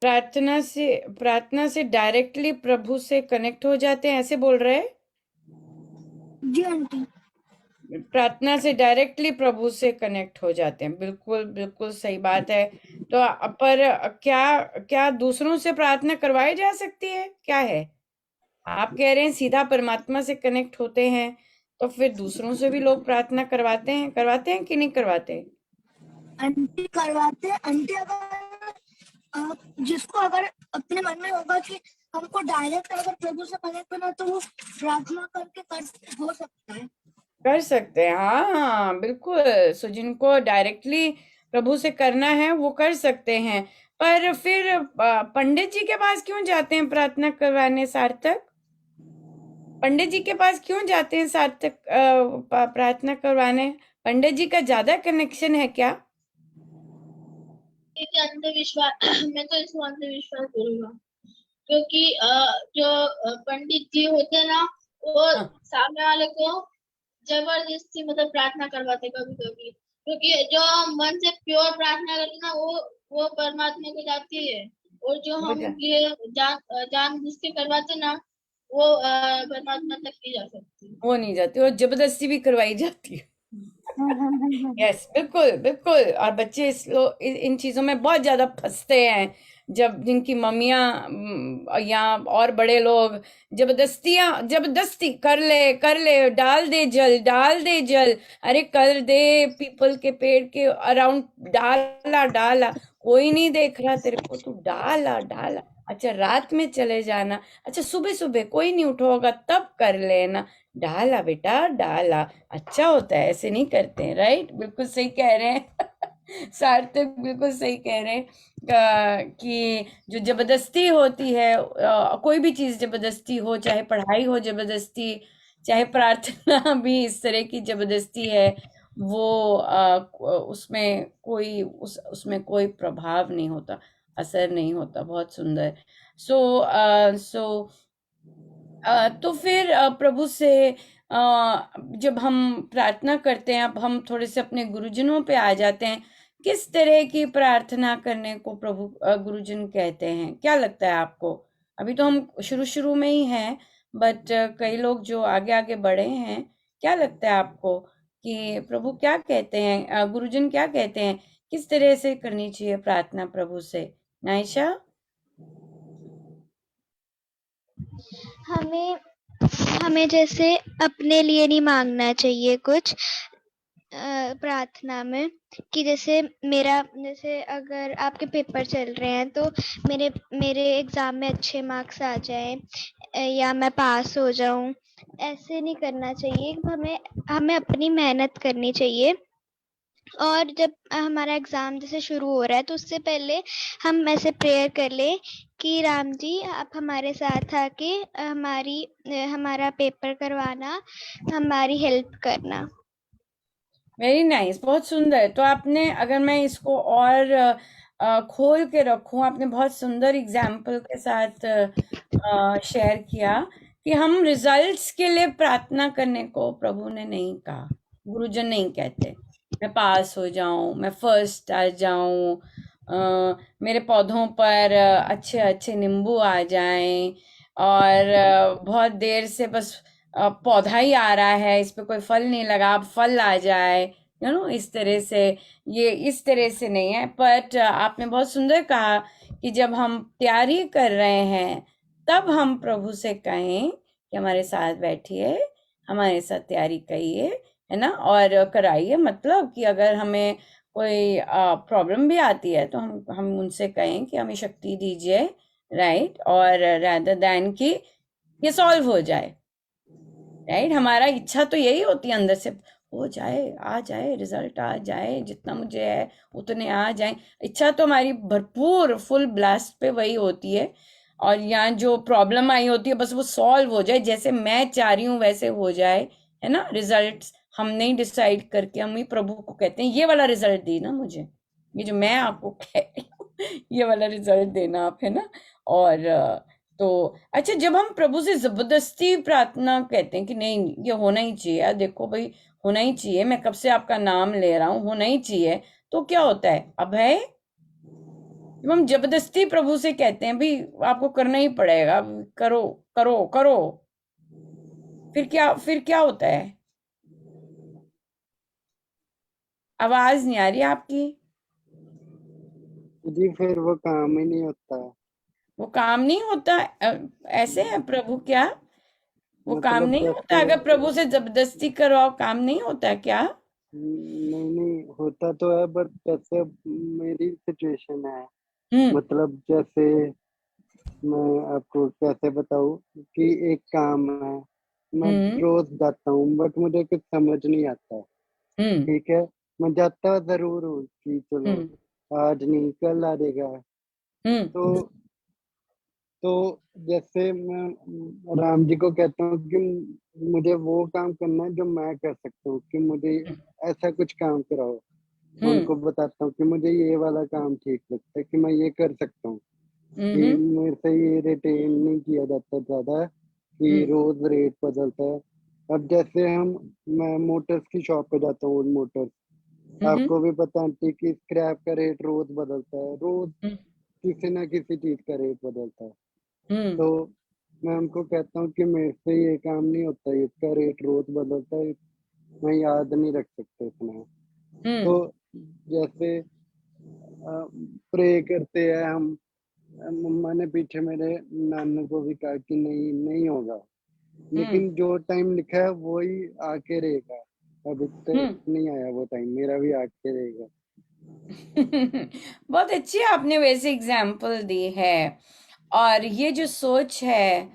प्रार्थना से डायरेक्टली प्रभु से कनेक्ट हो जाते हैं, ऐसे बोल रहे हैं? जी आंटी। प्रार्थना से डायरेक्टली प्रभु से कनेक्ट हो जाते हैं, बिल्कुल बिल्कुल सही बात है। तो पर क्या क्या दूसरों से प्रार्थना करवाई जा सकती है? क्या है, आप कह रहे हैं सीधा परमात्मा से कनेक्ट होते हैं, तो फिर दूसरों से भी लोग प्रार्थना करवाते हैं कि नहीं करवाते? आंटी करवाते हैं। आंटी जिसको अगर अपने मन में होगा कि हमको डायरेक्ट अगर प्रभु से कनेक्ट करना, तो वो प्रार्थना करके हो सकता है। कर सकते हैं, हाँ बिल्कुल। सो जिनको डायरेक्टली प्रभु से करना है वो कर सकते हैं। पर फिर पंडित जी के पास क्यों जाते हैं प्रार्थना करवाने? सार्थक, पंडित जी के पास क्यों जाते हैं सार्थक प्रार्थना करवाने? पंडित जी का ज्यादा कनेक्शन है क्या? ये अंधविश्वास मैं तो इसको अंधविश्वास बोलूंगा, क्योंकि जो पंडित जी होते हैं ना, वो हाँ, सामने वाले को जबरदस्ती मतलब प्रार्थना करवाते कभी कभी, क्योंकि जो मन से प्योर प्रार्थना करते ना, वो परमात्मा को जाती है। और जो वो हम जा, ये जान बुझ के करवाते ना, वो परमात्मा तक नहीं जा सकती। वो नहीं जाती, वो जबरदस्ती भी करवाई जाती है। यस, बिल्कुल बिल्कुल। और बच्चे इन चीजों में बहुत ज्यादा फंसते हैं, जब जिनकी मम्मियां या और बड़े लोग जबरदस्ती कर ले, डाल दे जल, अरे कर दे, पीपल के पेड़ के अराउंड डाला, कोई नहीं देख रहा तेरे को, तू डाला। अच्छा, रात में चले जाना, अच्छा सुबह सुबह कोई नहीं उठा होगा तब कर लेना, डाला बेटा डाला, अच्छा होता है, ऐसे नहीं करते हैं, राइट? बिल्कुल सही कह रहे हैं सार्थक, बिल्कुल सही कह रहे हैं कि जो जबरदस्ती होती है, कोई भी चीज जबरदस्ती हो, चाहे पढ़ाई हो जबरदस्ती, चाहे प्रार्थना भी इस तरह की जबरदस्ती है, वो उसमें कोई प्रभाव नहीं होता, असर नहीं होता। बहुत सुंदर। सो तो फिर प्रभु से जब हम प्रार्थना करते हैं, अब हम थोड़े से अपने गुरुजनों पे आ जाते हैं। किस तरह की प्रार्थना करने को प्रभु गुरुजन कहते हैं? क्या लगता है आपको? अभी तो हम शुरू शुरू में ही हैं, बट कई लोग जो आगे आगे बढ़े हैं, क्या लगता है आपको कि प्रभु क्या कहते हैं, गुरुजन क्या कहते हैं, किस तरह से करनी चाहिए प्रार्थना प्रभु से? नायशा? हमें हमें जैसे अपने लिए नहीं मांगना चाहिए कुछ प्रार्थना में, कि जैसे जैसे अगर आपके पेपर चल रहे हैं तो मेरे एग्जाम में अच्छे मार्क्स आ जाए या मैं पास हो जाऊं, ऐसे नहीं करना चाहिए। हमें अपनी मेहनत करनी चाहिए। और जब हमारा एग्जाम जैसे शुरू हो रहा है तो उससे पहले हम ऐसे प्रेयर कर ले कि राम जी आप हमारे साथ आके हमारा पेपर करवाना, हमारी हेल्प करना। वेरी नाइस, बहुत सुंदर। तो आपने, अगर मैं इसको और खोल के रखूं, आपने बहुत सुंदर एग्जाम्पल के साथ शेयर किया कि हम रिजल्ट्स के लिए प्रार्थना करने को प्रभु ने नहीं कहा, गुरुजन नहीं कहते मैं पास हो जाऊं, मैं फर्स्ट आ जाऊं, मेरे पौधों पर अच्छे अच्छे नींबू आ जाएं, और बहुत देर से बस पौधा ही आ रहा है, इस पे कोई फल नहीं लगा, अब फल आ जाए, इस तरह से। ये इस तरह से नहीं है, बट आपने बहुत सुंदर कहा कि जब हम तैयारी कर रहे हैं तब हम प्रभु से कहें कि हमारे साथ बैठिए, हमारे साथ तैयारी करिए, है ना, और कराइए। मतलब कि अगर हमें कोई प्रॉब्लम भी आती है तो हम उनसे कहें कि हमें शक्ति दीजिए, राइट, और रादर दैन कि ये सॉल्व हो जाए, राइट। हमारा इच्छा तो यही होती है अंदर से, हो जाए, आ जाए, रिजल्ट आ जाए, जितना मुझे है उतने आ जाए। इच्छा तो हमारी भरपूर फुल ब्लास्ट पे वही होती है, और यहाँ जो प्रॉब्लम आई होती है बस वो सॉल्व हो जाए, जैसे मैं चाह रही हूँ वैसे हो जाए, है ना। रिजल्ट्स हम नहीं डिसाइड करके, हम ही प्रभु को कहते हैं ये वाला रिजल्ट देना मुझे, ये जो मैं आपको कह रही हूँ ये वाला रिजल्ट देना आप, है ना। और तो अच्छा, जब हम प्रभु से जबरदस्ती प्रार्थना कहते हैं कि नहीं ये होना ही चाहिए, यार देखो भाई होना ही चाहिए, मैं कब से आपका नाम ले रहा हूँ, होना ही चाहिए, तो क्या होता है? अभय, जब हम जबरदस्ती प्रभु से कहते हैं भाई आपको करना ही पड़ेगा, करो करो करो, फिर क्या होता है? आवाज नहीं आ रही आपकी। जी फिर वो काम ही नहीं होता। वो काम नहीं होता? ऐसे है प्रभु क्या? वो काम मतलब नहीं होता? जैसे अगर प्रभु से जबरदस्ती करवाओ काम नहीं होता क्या? नहीं नहीं होता तो है, बट जैसे मेरी सिचुएशन है, हम्म मतलब जैसे मैं आपको कैसे बताऊं कि एक काम है, मैं हम्म रोज जाता हूँ बट मुझे कुछ समझ नहीं आता। हम्म ठीक है, मैं जाता जरूर हूँ कि चलो हम्म आज नहीं कल आ जाएगा। हम्म तो तो जैसे मैं राम जी को कहता हूँ कि मुझे वो काम करना है जो मैं कर सकता हूँ, कि मुझे ऐसा कुछ काम कराओ। मैं हम्म उनको बताता हूँ कि मुझे ये वाला काम ठीक लगता है, कि मैं ये कर सकता हूँ, कि हम्म मेरे से ये रिटेन नहीं किया जाता ज्यादा, कि हम्म रोज रेट बदलता है। अब जैसे मैं मोटर्स की शॉप पे जाता हूँ, ओल्ड मोटर्स, हम्म आपको भी पता है आंटी कि स्क्रैप का रेट रोज बदलता है, रोज हम्म किसी ना किसी चीज का रेट बदलता है। हम्म तो मैं उनको कहता हूँ कि मेरे से ये काम नहीं होता, इसका रेट रोज बदलता है, मैं याद नहीं रख सकता इतना। तो हम्म जैसे प्रे करते हैं हम, मम्मा ने पीछे मेरे नानू को भी कहा कि नहीं नहीं होगा, हम्म लेकिन जो टाइम लिखा है वो ही आके रहेगा। अभी तक हम्म नहीं आया वो टाइम, मेरा भी आके रहेगा। बहुत अच्छी आपने वैसे एग्जाम्पल दी है। और ये जो सोच है,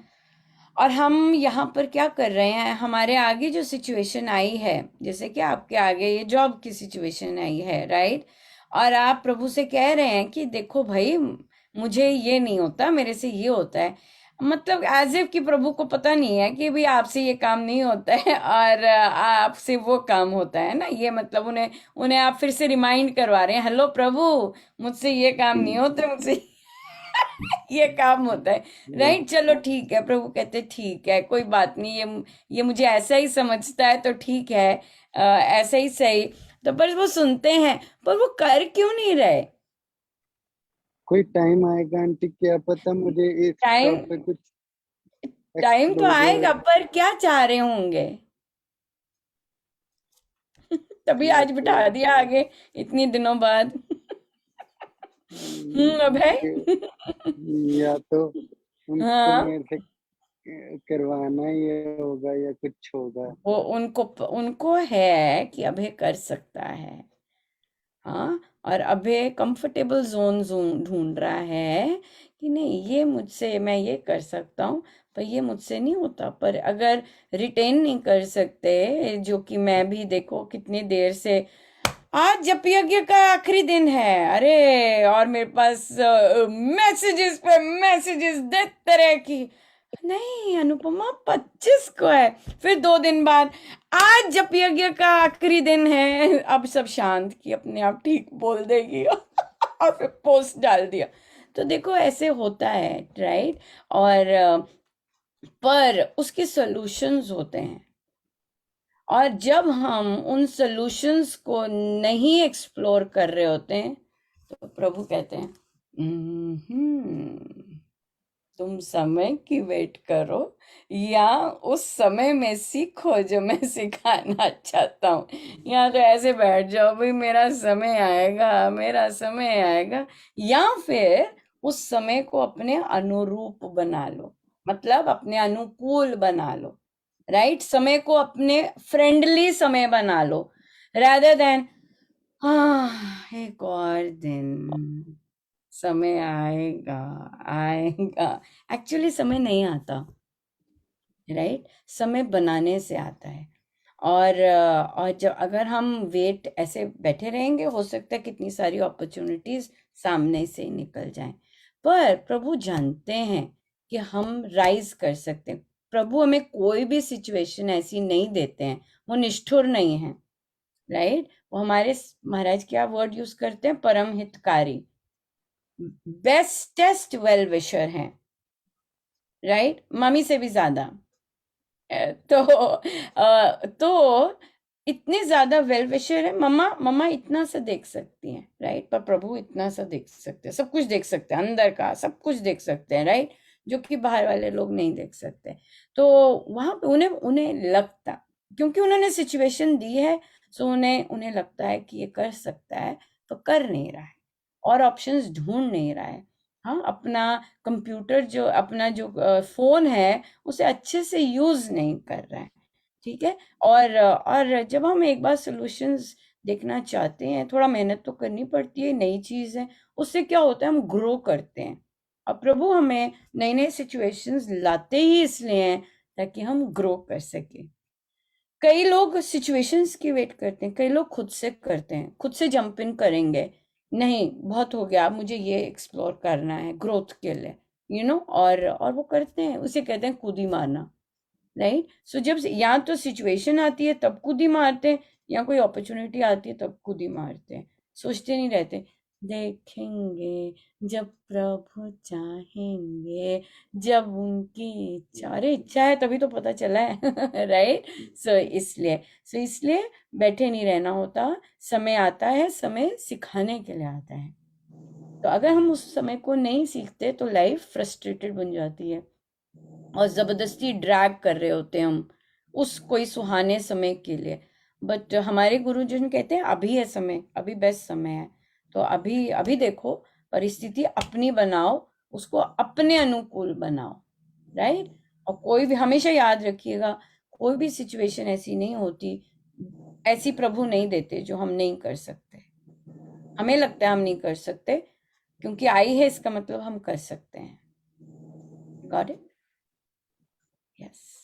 और हम यहाँ पर क्या कर रहे हैं, हमारे आगे जो सिचुएशन आई है, जैसे कि आपके आगे ये जॉब की सिचुएशन आई है, राइट, और आप प्रभु से कह रहे हैं कि देखो भाई मुझे ये नहीं होता, मेरे से ये होता है, मतलब एज इफ कि प्रभु को पता नहीं है कि भाई आपसे ये काम नहीं होता है और आपसे वो काम होता है ना। ये मतलब उन्हें उन्हें आप फिर से रिमाइंड करवा रहे हैं, हेलो प्रभु, मुझसे ये काम नहीं होता, मुझसे ये काम होता है, राइट। चलो ठीक है, प्रभु कहते ठीक है, कोई बात नहीं, ये मुझे ऐसा ही समझता है तो ठीक है, ऐसा ही सही। तो पर वो सुनते हैं, पर वो कर क्यों नहीं रहे? कोई टाइम आएगा आंटी, क्या पता मुझे इस टाइम टॉपिक कुछ टाइम तो आएगा, एक्सप्लोजर पर क्या चाह रहे होंगे? तभी आज बिठा दिया आगे इतनी दिनों बाद। अब है। या तो उनको हाँ, मेरे से करवाना ही होगा या कुछ होगा। वो उनको है कि अभय कर सकता है। हाँ, और अभय कंफर्टेबल जोन ढूंढ रहा है कि नहीं, ये मुझसे, मैं ये कर सकता हूँ, पर ये मुझसे नहीं होता। पर अगर रिटेन नहीं कर सकते, जो कि मैं भी देखो कितनी देर से, आज जप यज्ञ का आखिरी दिन है, अरे, और मेरे पास मैसेजेस पे मैसेजेस दे तरह की। नहीं अनुपमा, 25 को है। फिर 2 दिन बाद, आज जप यज्ञ का आखिरी दिन है, अब सब शांत, की अपने आप ठीक बोल देगी। और फिर पोस्ट डाल दिया। तो देखो ऐसे होता है, राइट? और पर उसके सॉल्यूशंस होते हैं, और जब हम उन सॉल्यूशंस को नहीं एक्सप्लोर कर रहे होते हैं, तो प्रभु कहते हैं, तुम समय की वेट करो, या उस समय में सीखो जो मैं सिखाना चाहता हूँ। या तो ऐसे बैठ जाओ, भाई मेरा समय आएगा, मेरा समय आएगा, या फिर उस समय को अपने अनुरूप बना लो, मतलब अपने अनुकूल बना लो, राइट? समय को अपने फ्रेंडली समय बना लो, rather than एक और दिन, समय आएगा आएगा। एक्चुअली समय नहीं आता, राइट? समय बनाने से आता है। और जब अगर हम वेट ऐसे बैठे रहेंगे, हो सकता है कितनी सारी अपॉर्चुनिटीज सामने से निकल जाएं। पर प्रभु जानते हैं कि हम राइज कर सकते हैं। प्रभु हमें कोई भी सिचुएशन ऐसी नहीं देते हैं, वो निष्ठुर नहीं है, राइट? वो हमारे महाराज क्या वर्ड यूज करते हैं? परम हितकारी, बेस्टेस्ट वेल विशर हैं, राइट? मम्मी से भी ज्यादा। तो इतने ज्यादा वेल विशर है। मम्मा इतना सा देख सकती हैं, राइट? पर प्रभु इतना सा देख सकते हैं, सब कुछ देख सकते हैं, अंदर का सब कुछ देख सकते हैं, राइट? जो कि बाहर वाले लोग नहीं देख सकते। तो वहां पे उन्हें लगता, क्योंकि उन्होंने सिचुएशन दी है, सो उन्हें लगता है कि ये कर सकता है, तो कर नहीं रहा है, और ऑप्शंस ढूंढ नहीं रहा है। हाँ, अपना कंप्यूटर जो, अपना जो फोन है, उसे अच्छे से यूज नहीं कर रहा है, ठीक है? और जब हम एक बार सॉल्यूशंस देखना चाहते हैं, थोड़ा मेहनत तो करनी पड़ती है, नई चीज है, उससे क्या होता है, हम ग्रो करते हैं। और प्रभु हमें नई नई सिचुएशंस लाते ही इसलिए हैं ताकि हम ग्रो कर सके। कई लोग सिचुएशंस की वेट करते हैं, कई लोग खुद से करते हैं, खुद से जंप इन करेंगे, नहीं बहुत हो गया, मुझे ये एक्सप्लोर करना है ग्रोथ के लिए, और वो करते हैं, उसे कहते हैं कूदी मारना, राइट? सो जब या तो सिचुएशन आती है तब कूदी मारते हैं, या कोई अपॉर्चुनिटी आती है तब कूदी मारते हैं, सोचते नहीं रहते। देखेंगे जब प्रभु चाहेंगे, जब उनकी इच्छा, अरे इच्छा है तभी तो पता चला है। राइट? सो इसलिए बैठे नहीं रहना होता, समय आता है, समय सिखाने के लिए आता है। तो अगर हम उस समय को नहीं सीखते तो लाइफ फ्रस्ट्रेटेड बन जाती है, और जबरदस्ती ड्रैग कर रहे होते हैं हम उस कोई सुहाने समय के लिए। बट हमारे गुरुजन कहते हैं अभी है समय, अभी बेस्ट समय है। तो अभी देखो, परिस्थिति अपनी बनाओ, उसको अपने अनुकूल बनाओ, राइट? और कोई भी, हमेशा याद रखिएगा, कोई भी सिचुएशन ऐसी नहीं होती, ऐसी प्रभु नहीं देते जो हम नहीं कर सकते। हमें लगता है हम नहीं कर सकते, क्योंकि आई है इसका मतलब हम कर सकते हैं। Got it? Yes,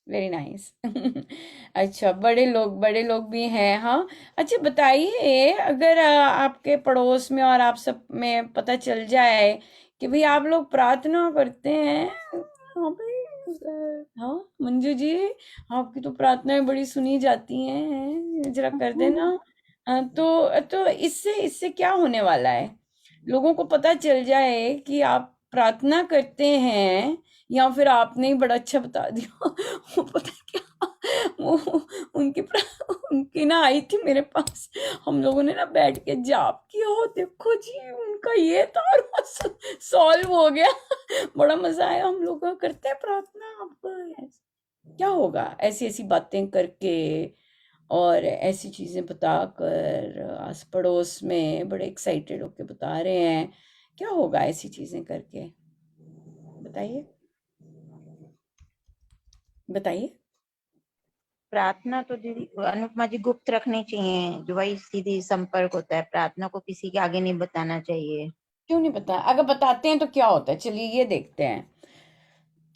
very nice. अच्छा, बड़े लोग भी हैं। हाँ, अच्छा बताइए, अगर आपके पड़ोस में और आप सब में पता चल जाए कि भाई आप लोग प्रार्थना करते हैं, हाँ भाई, हाँ मंजू जी, आपकी तो प्रार्थनाएं बड़ी सुनी जाती हैं, जरा कर देना। तो इससे क्या होने वाला है? लोगों को पता चल जाए कि आप प्रार्थना करते हैं, या फिर आपने ही बड़ा अच्छा बता दिया। वो पता क्या, वो उनकी ना आई थी मेरे पास, हम लोगों ने ना बैठ के जाप किया, हो देखो जी उनका ये था और सॉल्व हो गया। बड़ा मजा आया। हम लोग करते हैं प्रार्थना। अब क्या होगा ऐसी ऐसी बातें करके और ऐसी चीजें बताकर, आस पड़ोस में बड़े एक्साइटेड होके बता रहे हैं, क्या होगा ऐसी चीजें करके? बताइए बताइए। प्रार्थना तो दीदी अनुपमा जी गुप्त रखनी चाहिए, जो वही सीधी संपर्क होता है। प्रार्थना को किसी के आगे नहीं बताना चाहिए। क्यों नहीं पता? अगर बताते हैं तो क्या होता है? चलिए ये देखते हैं।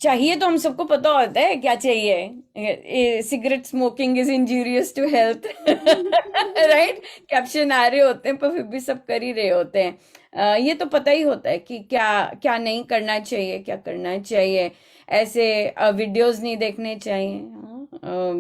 चाहिए तो हम सबको पता होता है क्या चाहिए। Cigarette smoking is injurious to health, right? Caption आ रहे होते हैं पर फिर भी सब कर ही रहे होते हैं। ये तो पता ही होता है कि क्या क्या नहीं करना चाहिए, क्या करना चाहिए। ऐसे वीडियोस नहीं देखने चाहिए।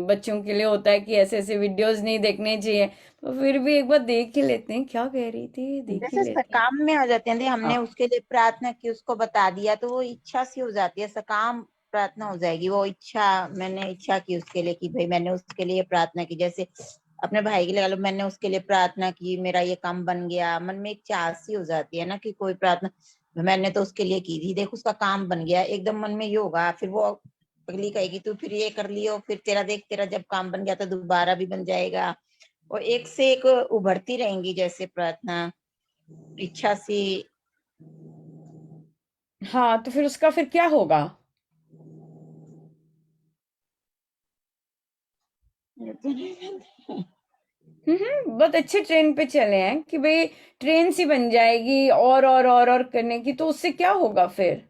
बच्चों के लिए होता है कि ऐसे ऐसे वीडियोस नहीं देखने चाहिए, तो फिर भी एक बार देख ही लेते हैं। क्या कह रही थी, देख ही जैसे लेते हैं। सकाम में आ जाते हैं, हमने हाँ, उसके लिए प्रार्थना की, उसको बता दिया, तो वो इच्छा सी हो जाती है, सकाम प्रार्थना हो जाएगी। वो इच्छा, मैंने इच्छा की उसके लिए कि भाई मैंने उसके लिए प्रार्थना की। जैसे अपने भाई के लिए मैंने उसके लिए प्रार्थना की, मेरा ये काम बन गया, मन में एक चाह सी हो जाती है ना कि कोई प्रार्थना मैंने तो उसके लिए की थी, देख उसका काम बन गया, एकदम मन में ये होगा। फिर वो अगली कहेगी तू फिर ये कर लियो, फिर तेरा देख, तेरा जब काम बन गया तो दोबारा भी बन जाएगा। और एक से एक उभरती रहेंगी जैसे प्रार्थना इच्छा सी। हाँ, तो फिर उसका फिर क्या होगा? बहुत अच्छे ट्रेन पे चले हैं कि भाई ट्रेन सी बन जाएगी और करने की, तो उससे क्या होगा फिर?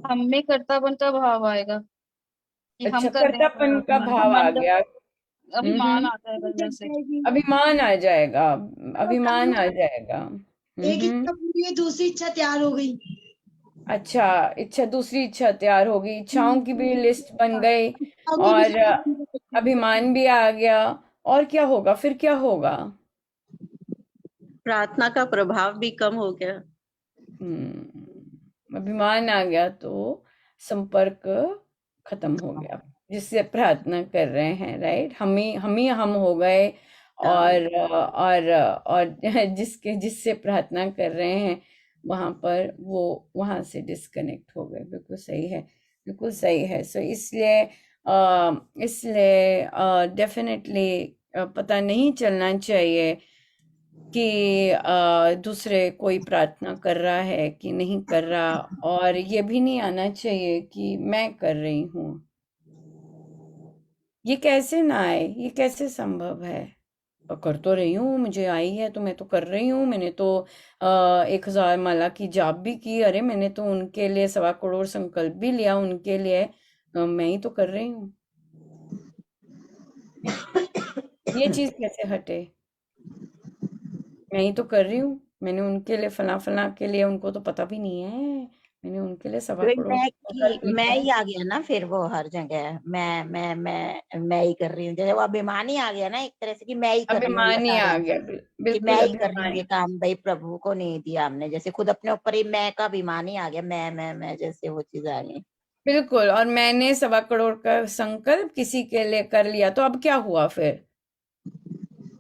हम में कर्तापन का भाव आएगा कि हम अच्छा, कर रहे हैं कर्तापन का भाव आ घमंड, गया। अभिमान आता है अंदर से। अभिमान आ जाएगा। तो काम अभिमान आ जाएगा। एक इच्छा पूरी हुई, दूसरी इच्छा तैयार हो गई। अच्छा, इच्छा, दूसरी इच्छा तैयार होगी, इच्छाओं की भी लिस्ट बन गई आगे भी और अभिमान भी आ गया। और क्या होगा फिर? क्या होगा? प्रार्थना का प्रभाव भी कम हो गया। अभिमान आ गया तो संपर्क खत्म हो गया जिससे प्रार्थना कर रहे हैं, राइट? हम हो गए और जिससे प्रार्थना कर रहे हैं वहां पर वो वहां से डिस्कनेक्ट हो गए। बिल्कुल सही है, बिल्कुल सही है। सो इसलिए डेफिनेटली पता नहीं चलना चाहिए कि दूसरे कोई प्रार्थना कर रहा है कि नहीं कर रहा, और ये भी नहीं आना चाहिए कि मैं कर रही हूँ। ये कैसे ना आए? ये कैसे संभव है? कर तो रही हूँ, मुझे आई है तो मैं तो कर रही हूँ। मैंने तो 1000 माला की जाप भी की। अरे मैंने तो उनके लिए 1.25 करोड़ संकल्प भी लिया उनके लिए। मैं ही तो कर रही हूँ। ये चीज कैसे हटे? मैं ही तो कर रही हूँ। मैंने उनके लिए फला फला के लिए, उनको तो पता भी नहीं है मैंने उनके लिए 1.25 करोड़ संकल्प मैं लिया है। ही आ गया ना, फिर वो हर जगह मैं ही कर रही हूँ। जैसे वो अभिमान ही आ गया ना एक तरह से कि मैं ही कर रही हूँ ये अभिमान ही आ सारा, गया, कि बिल्कुल मैं ही कर रही हूँ अभिमान। ये काम, भाई प्रभु को नहीं दिया हमने। जैसे खुद अपने ऊपर ही मैं का अभिमान ही आ गया, मैं जैसे वो चीज आ गई। बिल्कुल। और मैंने 1.25 करोड़ का संकल्प किसी के लिए कर लिया, तो अब क्या हुआ फिर?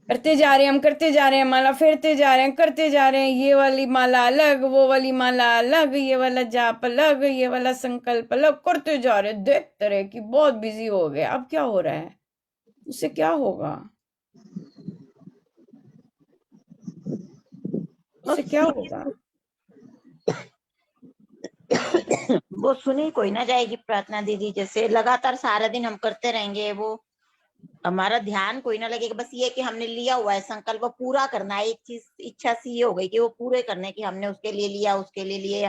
करते जा रहे हैं हम, करते जा रहे हैं, माला फेरते जा रहे हैं, करते जा रहे हैं। ये वाली माला अलग, वो वाली माला अलग, ये वाला जाप अलग, ये वाला संकल्प अलग, करते जा रहे हैं। देखते रहे कि बहुत बिजी हो गए। अब क्या हो रहा है? उससे क्या होगा? उससे क्या होगा? वो सुनी कोई ना जाएगी प्रार्थना दीदी। जैसे लगातार सारा दिन हम करते रहेंगे, वो हमारा ध्यान कोई ना लगेगा। बस ये कि हमने लिया हुआ है संकल्प, वो पूरा करना है। एक चीज इच्छा सी ये हो गई कि वो पूरे करने की, हमने उसके लिए लिया, उसके लिए लिए,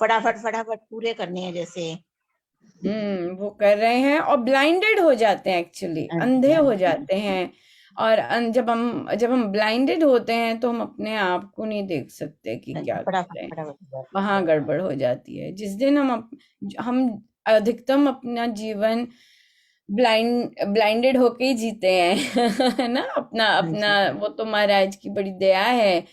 फटाफट फटाफट पूरे करने हैं जैसे। वो कर रहे हैं और ब्लाइंडेड हो जाते हैं, एक्चुअली अंधे हो जाते हैं। और जब हम ब्लाइंडेड होते हैं तो हम अपने आप को नहीं देख सकते कि क्या कर फटाफट रहे हैं। फटाफट वहां गड़बड़ हो जाती है। जिस दिन हम अधिकतम अपना जीवन ब्लाइंडेड होके ही जीते हैं, है ना? अपना अपना वो तो महाराज की बड़ी दया है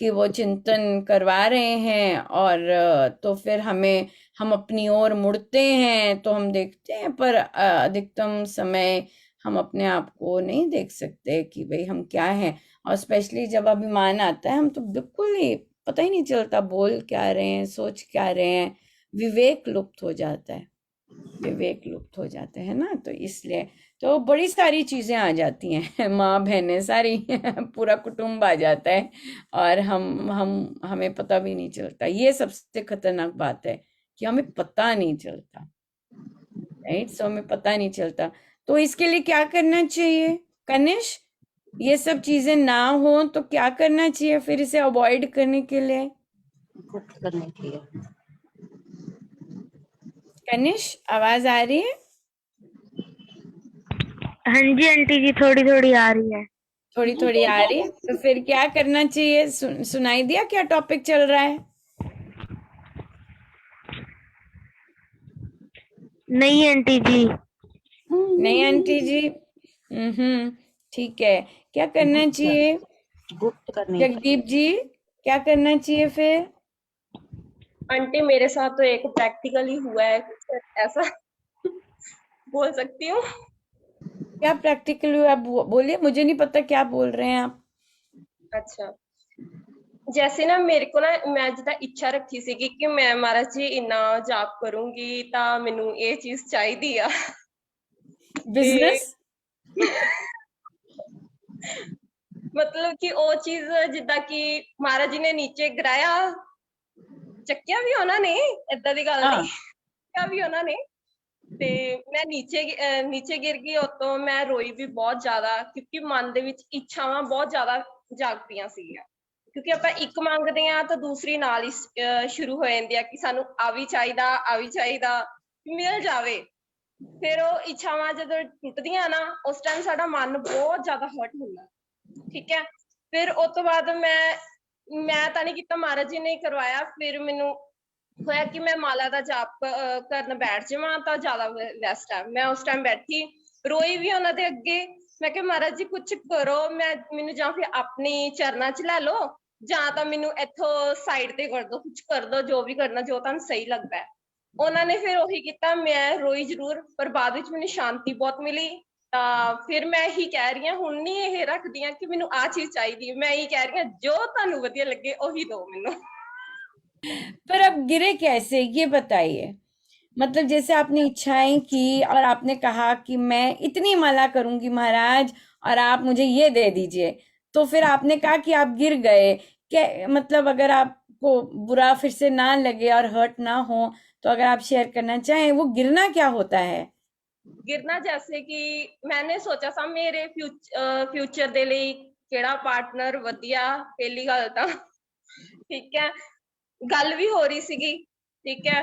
कि वो चिंतन करवा रहे हैं, और तो फिर हम अपनी ओर मुड़ते हैं तो हम देखते हैं, पर अधिकतम समय हम अपने आप को नहीं देख सकते कि भाई हम क्या हैं। और स्पेशली जब अभिमान आता है, हम तो बिल्कुल ही पता ही नहीं चलता बोल क्या रहे हैं, सोच क्या रहे हैं, विवेक लुप्त हो जाता है, विवेक लुप्त हो जाते हैं ना। तो इसलिए तो बड़ी सारी चीजें आ जाती हैं, माँ बहनें सारी पूरा कुटुंब आ जाता है, और हमें पता भी नहीं चलता। ये सबसे खतरनाक बात है कि हमें पता नहीं चलता, राइट। सो हमें पता नहीं चलता। तो इसके लिए क्या करना चाहिए कनिश? ये सब चीजें ना हो तो क्या करना चाहिए फिर इसे अवॉइड करने के लिए? गुप्त करनी चाहिए। कनिश, आवाज आ रही है? हाँ जी आंटी जी, थोड़ी थोड़ी आ रही है। थोड़ी थोड़ी आ रही है, तो फिर क्या करना चाहिए? सुनाई दिया क्या टॉपिक चल रहा है? नहीं आंटी जी। नहीं आंटी जी? ठीक है। क्या करना चाहिए गुप्त करनी जगदीप जी? क्या करना चाहिए फिर? आंटी मेरे साथ तो एक प्रैक्टिकल ही हुआ है कुछ ऐसा बोल सकती हूँ। क्या प्रैक्टिकल हुआ? बोलिए, मुझे नहीं पता क्या बोल रहे हैं आप। अच्छा, जैसे ना मेरे को ना, मैं जिदा इच्छा रखी सी कि मैं महाराज जी इन्ना जाप करूंगी ता मैनू ये चीज चाहिदी आ। बिजनेस मतलब कि वो चीज जिदा कि महाराज जी ने नीचे गिराया, ਚੱਕਿਆ ਵੀ ਉਹਨਾਂ ਨੇ, ਏਦਾਂ ਦੀ ਗੱਲ ਨਹੀਂ, ਚੱਕਿਆ ਵੀ ਉਹਨਾਂ ਨੇ। ਤੇ ਮੈਂ ਨੀਚੇ ਗਿਰ ਗਈ, ਉਤੋਂ ਮੈਂ ਰੋਈ ਵੀ ਬਹੁਤ ਜ਼ਿਆਦਾ, ਕਿਉਂਕਿ ਮਨ ਦੇ ਵਿੱਚ ਇੱਛਾਵਾਂ ਬਹੁਤ ਜ਼ਿਆਦਾ ਜਾਗ ਪਈਆਂ ਸੀਗੀਆਂ। ਕਿਉਂਕਿ ਆਪਾਂ ਇੱਕ ਮੰਗਦੇ ਆ ਤਾਂ ਦੂਸਰੀ ਨਾਲ ਹੀ ਸ਼ੁਰੂ ਹੋ ਜਾਂਦੀ ਆ ਕਿ ਸਾਨੂੰ ਆ ਵੀ ਚਾਹੀਦਾ, ਮਿਲ ਜਾਵੇ। ਫਿਰ ਉਹ ਇੱਛਾਵਾਂ ਜਦੋਂ ਟੁੱਟਦੀਆਂ ਨਾ, ਉਸ ਟਾਈਮ ਸਾਡਾ ਮਨ ਬਹੁਤ ਜ਼ਿਆਦਾ ਹਰਟ ਹੁੰਦਾ, ਠੀਕ ਹੈ। ਫਿਰ ਉਸ ਤੋਂ ਬਾਅਦ ਮੈਂ ਤਾਂ ਨਹੀਂ ਕੀਤਾ, ਮਹਾਰਾਜ ਜੀ ਨੇ ਕਰਵਾਇਆ। ਫਿਰ ਮੈਨੂੰ ਹੋਇਆ ਕਿ ਮੈਂ ਮਾਲਾ ਦਾ ਜਾਪ ਕਰਨ ਬੈਠ ਜਾਵਾਂ ਤਾਂ ਜ਼ਿਆਦਾ ਬੈਸਟ ਹੈ। ਮੈਂ ਉਸ ਟਾਈਮ ਬੈਠੀ, ਰੋਈ ਵੀ ਉਹਨਾਂ ਦੇ ਅੱਗੇ। ਮੈਂ ਕਿਹਾ ਮਹਾਰਾਜ ਜੀ ਕੁਛ ਕਰੋ, ਮੈਨੂੰ ਜਾਂ ਫਿਰ ਆਪਣੀ ਚਰਨਾਂ 'ਚ ਲੈ ਲਓ, ਜਾਂ ਤਾਂ ਮੈਨੂੰ ਇੱਥੋਂ ਸਾਈਡ ਤੇ ਕਰ ਦੋ, ਕੁਛ ਕਰ ਦੋ, ਜੋ ਵੀ ਕਰਨਾ, ਜੋ ਤੁਹਾਨੂੰ ਸਹੀ ਲੱਗਦਾ। ਉਹਨਾਂ ਨੇ ਫਿਰ ਉਹੀ ਕੀਤਾ। ਮੈਂ ਰੋਈ ਜ਼ਰੂਰ, ਪਰ ਬਾਅਦ ਵਿੱਚ ਮੈਨੂੰ ਸ਼ਾਂਤੀ ਬਹੁਤ ਮਿਲੀ। ਤਾਂ ਫਿਰ ਮੈਂ ਇਹੀ ਕਹਿ ਰਹੀ ਹਾਂ, ਹੁਣ ਨਹੀਂ ਇਹ ਰੱਖਦੀ ਹਾਂ ਕਿ ਮੈਨੂੰ ਆਹ ਚੀਜ਼ ਚਾਹੀਦੀ, ਮੈਂ ਇਹੀ ਕਹਿ ਰਹੀ ਹਾਂ ਜੋ ਤੁਹਾਨੂੰ ਵਧੀਆ ਲੱਗੇ ਉਹੀ ਦਿਓ ਮੈਨੂੰ। पर अब गिरे कैसे, ये बताइए। मतलब जैसे आपने इच्छाएं की और आपने कहा कि मैं इतनी माला करूंगी महाराज और आप मुझे ये दे दीजिए, तो फिर आपने कहा कि आप गिर गए। क्या मतलब, अगर आपको बुरा फिर से ना लगे और हर्ट ना हो, तो अगर आप शेयर करना चाहें, वो गिरना क्या होता है? गिरना जैसे कि मैंने सोचा था मेरे फ्यूचर ਦੇ ਲਈ ਕਿਹੜਾ ਪਾਰਟਨਰ ਵਧੀਆ। ਪਹਿਲੀ ਗੱਲ ਤਾਂ ਠੀਕ ਹੈ, ਗੱਲ ਵੀ ਹੋ ਰਹੀ ਸੀਗੀ, ਠੀਕ ਹੈ।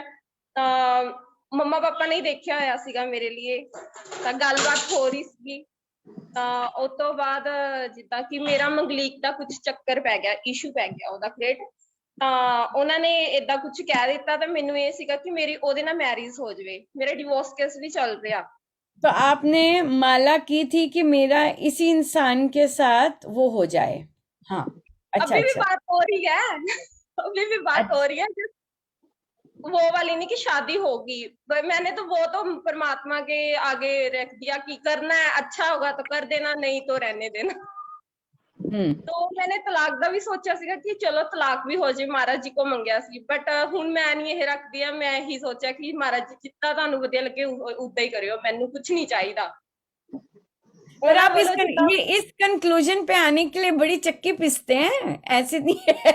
ਤਾਂ ਮੰਮਾ ਪਾਪਾ ਨੇ ਦੇਖਿਆ ਹੋਇਆ ਸੀਗਾ ਮੇਰੇ ਲਈ, ਤਾਂ ਗੱਲਬਾਤ ਹੋ ਰਹੀ ਸੀਗੀ। ਤਾਂ ਉਸ ਤੋਂ ਬਾਅਦ ਜਿੱਦਾਂ ਕਿ ਮੇਰਾ ਮੰਗਲੀਕ ਦਾ ਕੁਝ ਚੱਕਰ ਪੈ ਗਿਆ, ਇਸ਼ੂ ਪੈ ਗਿਆ ਉਹਦਾ ਕ੍ਰੀਏਟ। ਤਾਂ ਉਹਨਾਂ ਨੇ ਏਦਾਂ ਕੁਝ ਕਹਿ ਦਿੱਤਾ, ਤਾਂ ਮੈਨੂੰ ਇਹ ਸੀਗਾ ਕਿ ਮੇਰੀ ਉਹਦੇ ਨਾਲ ਮੈਰਿਜ ਹੋ ਜਾਵੇ। ਮੇਰਾ ਡਿਵੋਰਸ ਕੇਸ ਵੀ ਚੱਲ ਰਿਹਾ। तो आपने माला की थी कि मेरा इसी इंसान के साथ वो हो जाए? हाँ, अच्छा अभी भी अच्छा बात हो रही है, अभी भी बात हो रही है। वो वाली नहीं कि शादी होगी, मैंने तो वो तो परमात्मा के आगे रख दिया कि करना है, अच्छा होगा तो कर देना, नहीं तो रहने देना। तो मैंने तलाक ਦਾ ਵੀ ਸੋਚਿਆ ਸੀਗਾ ਕਿ ਚਲੋ ਤਲਾਕ ਵੀ ਹੋ ਜੇ, ਮਹਾਰਾਜ ਜੀ ਕੋ ਮੰਗਿਆ ਸੀ। ਬਟ ਹੁਣ ਮੈਂ ਨਹੀਂ ਇਹ ਰੱਖਦੀ ਆ, ਮੈਂ ਇਹੀ ਸੋਚਿਆ ਕਿ ਮਹਾਰਾਜ ਜੀ ਜਿੱਦਾਂ ਤੁਹਾਨੂੰ ਵਧੀਆ ਲੱਗੇ ਉਦਾਂ ਹੀ ਕਰਿਓ, ਮੈਨੂੰ ਕੁਝ ਨਹੀਂ ਚਾਹੀਦਾ। पर आप इस कंक्लूजन पे आने के लिए बड़ी चक्की पीसते हैं, ऐसे नहीं है।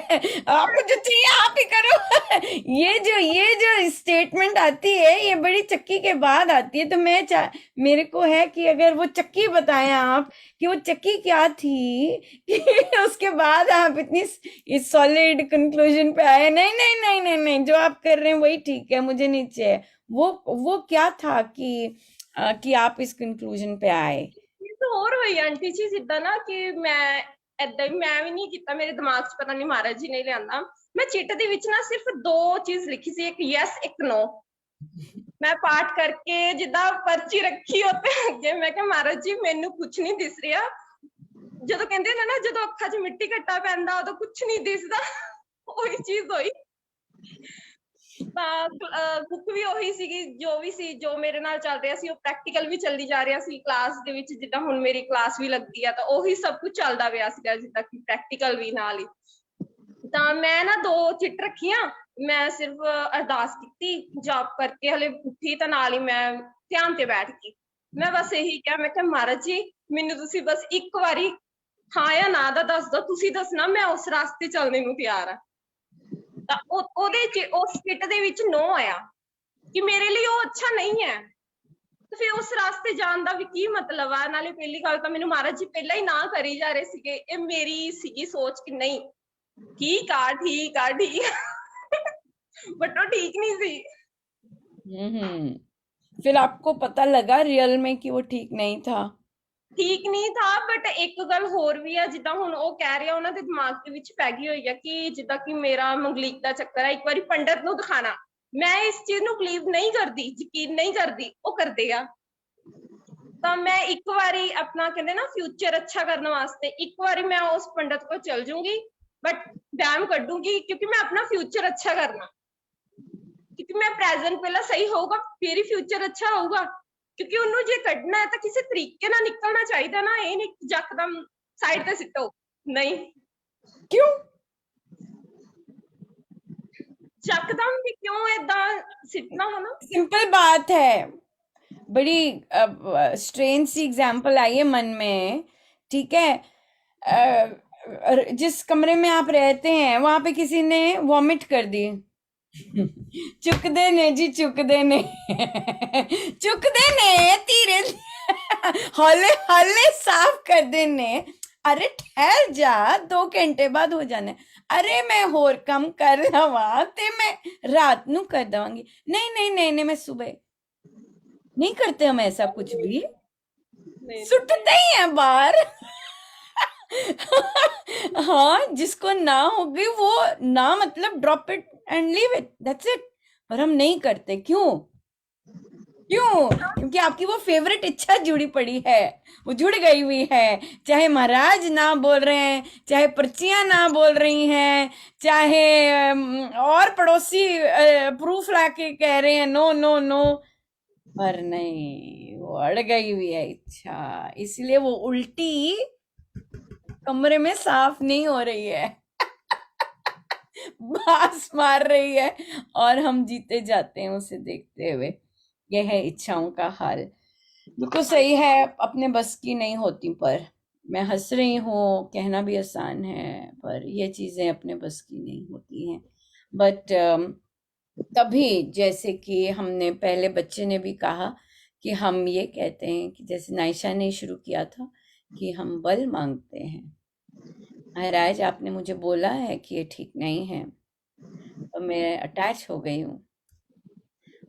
आपको जो चाहिए आप ही करो। ये जो स्टेटमेंट आती है, ये बड़ी चक्की के बाद आती है। तो मेरे को है कि अगर वो चक्की बताएं आप कि वो चक्की क्या थी कि उसके बाद आप इतनी इस सॉलिड कंक्लूजन पे आए। नहीं नहीं नहीं नहीं नहीं, जो आप कर रहे हैं वही ठीक है, मुझे नहीं चाहिए। वो क्या था कि आप इस कंक्लूजन पे आए? ਹੋਰ ਹੋਈ ਆਂਟੀ ਜੀ, ਜਿੱਦਾਂ ਨਾ ਕਿ ਮੈਂ ਵੀ ਨਹੀਂ ਕੀਤਾ, ਮੇਰੇ ਦਿਮਾਗ 'ਚ ਪਤਾ ਨਹੀਂ ਮਹਾਰਾਜ ਜੀ ਨੇ ਲਿਆਂਦਾ। ਮੈਂ ਚਿੱਟ ਦੇ ਵਿੱਚ ਨਾ ਸਿਰਫ 2 ਚੀਜ਼ ਲਿਖੀ ਸੀ, ਇੱਕ ਯੈਸ ਇੱਕ ਨੋ। ਮੈਂ ਪਾਠ ਕਰਕੇ ਜਿੱਦਾਂ ਪਰਚੀ ਰੱਖੀ ਉੱਤੇ ਅੱਗੇ, ਮੈਂ ਕਿਹਾ ਮਹਾਰਾਜ ਜੀ ਮੈਨੂੰ ਕੁਝ ਨਹੀਂ ਦਿਸ ਰਿਹਾ, ਜਦੋਂ ਕਹਿੰਦੇ ਨੇ ਨਾ ਜਦੋਂ ਅੱਖਾਂ 'ਚ ਮਿੱਟੀ ਘੱਟਾ ਪੈਂਦਾ ਉਦੋਂ ਕੁਛ ਨਹੀਂ ਦਿਸਦਾ, ਉਹੀ ਚੀਜ਼ ਹੋਈ। ਤਾਂ ਬੁੱਕ ਵੀ ਉਹੀ ਸੀਗੀ, ਜੋ ਵੀ ਸੀ, ਜੋ ਮੇਰੇ ਨਾਲ ਚੱਲ ਰਿਹਾ ਸੀ, ਉਹ ਪ੍ਰੈਕਟੀਕਲ ਵੀ ਚੱਲੀ ਜਾ ਰਿਹਾ ਸੀ ਕਲਾਸ ਦੇ ਵਿੱਚ। ਜਿੱਦਾਂ ਹੁਣ ਮੇਰੀ ਕਲਾਸ ਵੀ ਲੱਗਦੀ ਆ ਤਾਂ ਉਹੀ ਸਭ ਕੁਝ ਚੱਲਦਾ ਪਿਆ ਸੀਗਾ, ਜਿੱਦਾਂ ਕਿ ਪ੍ਰੈਕਟੀਕਲ ਵੀ ਨਾਲ ਹੀ। ਤਾਂ ਮੈਂ ਨਾ 2 ਚਿੱਟ ਰੱਖੀਆਂ, ਮੈਂ ਸਿਰਫ ਅਰਦਾਸ ਕੀਤੀ, ਜਾਪ ਕਰਕੇ ਹਲੇ ਉੱਠੀ ਤਾਂ ਨਾਲ ਹੀ ਮੈਂ ਧਿਆਨ ਤੇ ਬੈਠ ਗਈ। ਮੈਂ ਬਸ ਇਹੀ ਕਿਹਾ, ਮੈਂ ਕਿਹਾ ਮਹਾਰਾਜ ਜੀ ਮੈਨੂੰ ਤੁਸੀਂ ਬਸ ਇੱਕ ਵਾਰੀ ਹਾਂ ਜਾਂ ਨਾ ਦਾ ਦੱਸ ਦਿਓ, ਤੁਸੀਂ ਦੱਸਣਾ, ਮੈਂ ਉਸ ਰਾਸਤੇ ਚੱਲਣੇ ਨੂੰ ਤਿਆਰ ਆ। ਤਾਂ ਉਹਦੇ ਚ ਉਸ ਕਿੱਟ ਦੇ ਵਿੱਚ ਨੋ ਆਇਆ ਕਿ ਮੇਰੇ ਲਈ ਉਹ ਅੱਛਾ ਨਹੀਂ ਹੈ, ਤੇ ਫਿਰ ਉਸ ਰਾਸਤੇ ਜਾਣ ਦਾ ਵੀ ਕੀ ਮਤਲਬ ਆ। ਨਾਲੇ ਪਹਿਲੀ ਗੱਲ ਤਾਂ ਮੈਨੂੰ ਮਹਾਰਾਜ ਜੀ ਪਹਿਲਾਂ ਹੀ ਨਾ ਕਰੀ ਜਾ ਰਹੇ ਸੀਗੇ, ਇਹ ਮੇਰੀ ਸੀਗੀ ਸੋਚ ਕਿ ਨਹੀਂ ठीक बट वो ठीक नहीं थी। फिर आपको पता लगा रियल में कि वो ठीक नहीं था? ठीक नहीं था, बट एक गल होर भी है, जिद्दां हुण ਉਹ ਕਹਿ ਰਿਹਾ ਉਹਨਾਂ ਦੇ ਦਿਮਾਗ ਦੇ ਵਿੱਚ ਪੈ ਗਈ ਹੋਈ ਹੈ ਕਿ ਜਿੱਦਾਂ ਕਿ ਮੇਰਾ ਮੰਗਲੀਕ ਦਾ ਚੱਕਰ ਹੈ, ਇੱਕ ਵਾਰੀ ਪੰਡਤ ਨੂੰ ਦਿਖਾਣਾ। ਮੈਂ ਇਸ ਚੀਜ਼ ਨੂੰ ਬਲੀਵ ਨਹੀਂ ਕਰਦੀ, ਯਕੀਨ ਨਹੀਂ ਕਰਦੀ, ਉਹ ਕਰਦੇ ਆ। ਤਾਂ ਮੈਂ ਇੱਕ ਵਾਰੀ ਆਪਣਾ ਕਹਿੰਦੇ ਨਾ ਫਿਊਚਰ ਅੱਛਾ ਕਰਨ ਵਾਸਤੇ ਇੱਕ ਵਾਰੀ ਮੈਂ ਉਸ ਪੰਡਤ ਕੋਲ ਚਲ ਜੂੰਗੀ, बट डैम कड्डूंगी, क्योंकि मैं अपना फ्यूचर अच्छा करना, क्योंकि मैं प्रेजेंट पहला सही होगा फिर ही फ्यूचर अच्छा होगा। क्योंकि उन्होंने जे कड्डना है तो किसी तरीके ना निकलना चाहिए ना, ये नहीं जकदम साइड पे सिटो। नहीं क्यों जकदम भी क्यों ऐदा सिटना है ना? सिंपल बात है, बड़ी स्ट्रेंज सी एग्जांपल आई है मन में, ठीक है। जिस कमरे में आप रहते हैं वहां पे किसी ने वॉमिट कर दी, चुकदे ने जी चुकदे ने चुकदे ने धीरे हौले हौले साफ कर देने। अरे ठहर जा, 2 घंटे बाद हो जाने। अरे मैं होर कम कर लवा ते मैं रात नू कर दवांगी। नहीं नहीं नहीं नहीं, मैं सुबह नहीं करते हम ऐसा कुछ भी, सुटते ही हैं बाहर। हाँ, जिसको ना हो गई वो ना, मतलब drop it and leave it, that's it. पर हम नहीं करते, क्यों? क्योंकि आपकी वो फेवरेट इच्छा जुड़ी पड़ी है, वो जुड़ गई हुई है। चाहे महाराज ना बोल रहे हैं, चाहे पर्चियां ना बोल रही हैं, चाहे और पड़ोसी प्रूफ लाके कह रहे हैं नो नो नो, पर नहीं, वो अड़ गई हुई है इच्छा, इसलिए वो उल्टी कमरे में साफ नहीं हो रही है बास मार रही है और हम जीते जाते हैं उसे देखते हुए। यह है इच्छाओं का हाल। बिल्कुल सही है, अपने बस की नहीं होती। पर मैं हंस रही हूँ, कहना भी आसान है, पर ये चीजें अपने बस की नहीं होती हैं। बट तभी जैसे कि हमने पहले बच्चे ने भी कहा कि हम ये कहते हैं कि जैसे नायशा ने शुरू किया था कि हम बल मांगते हैं। महाराज आपने मुझे बोला है कि ये ठीक नहीं है, तो मैं अटैच हो गई हूँ,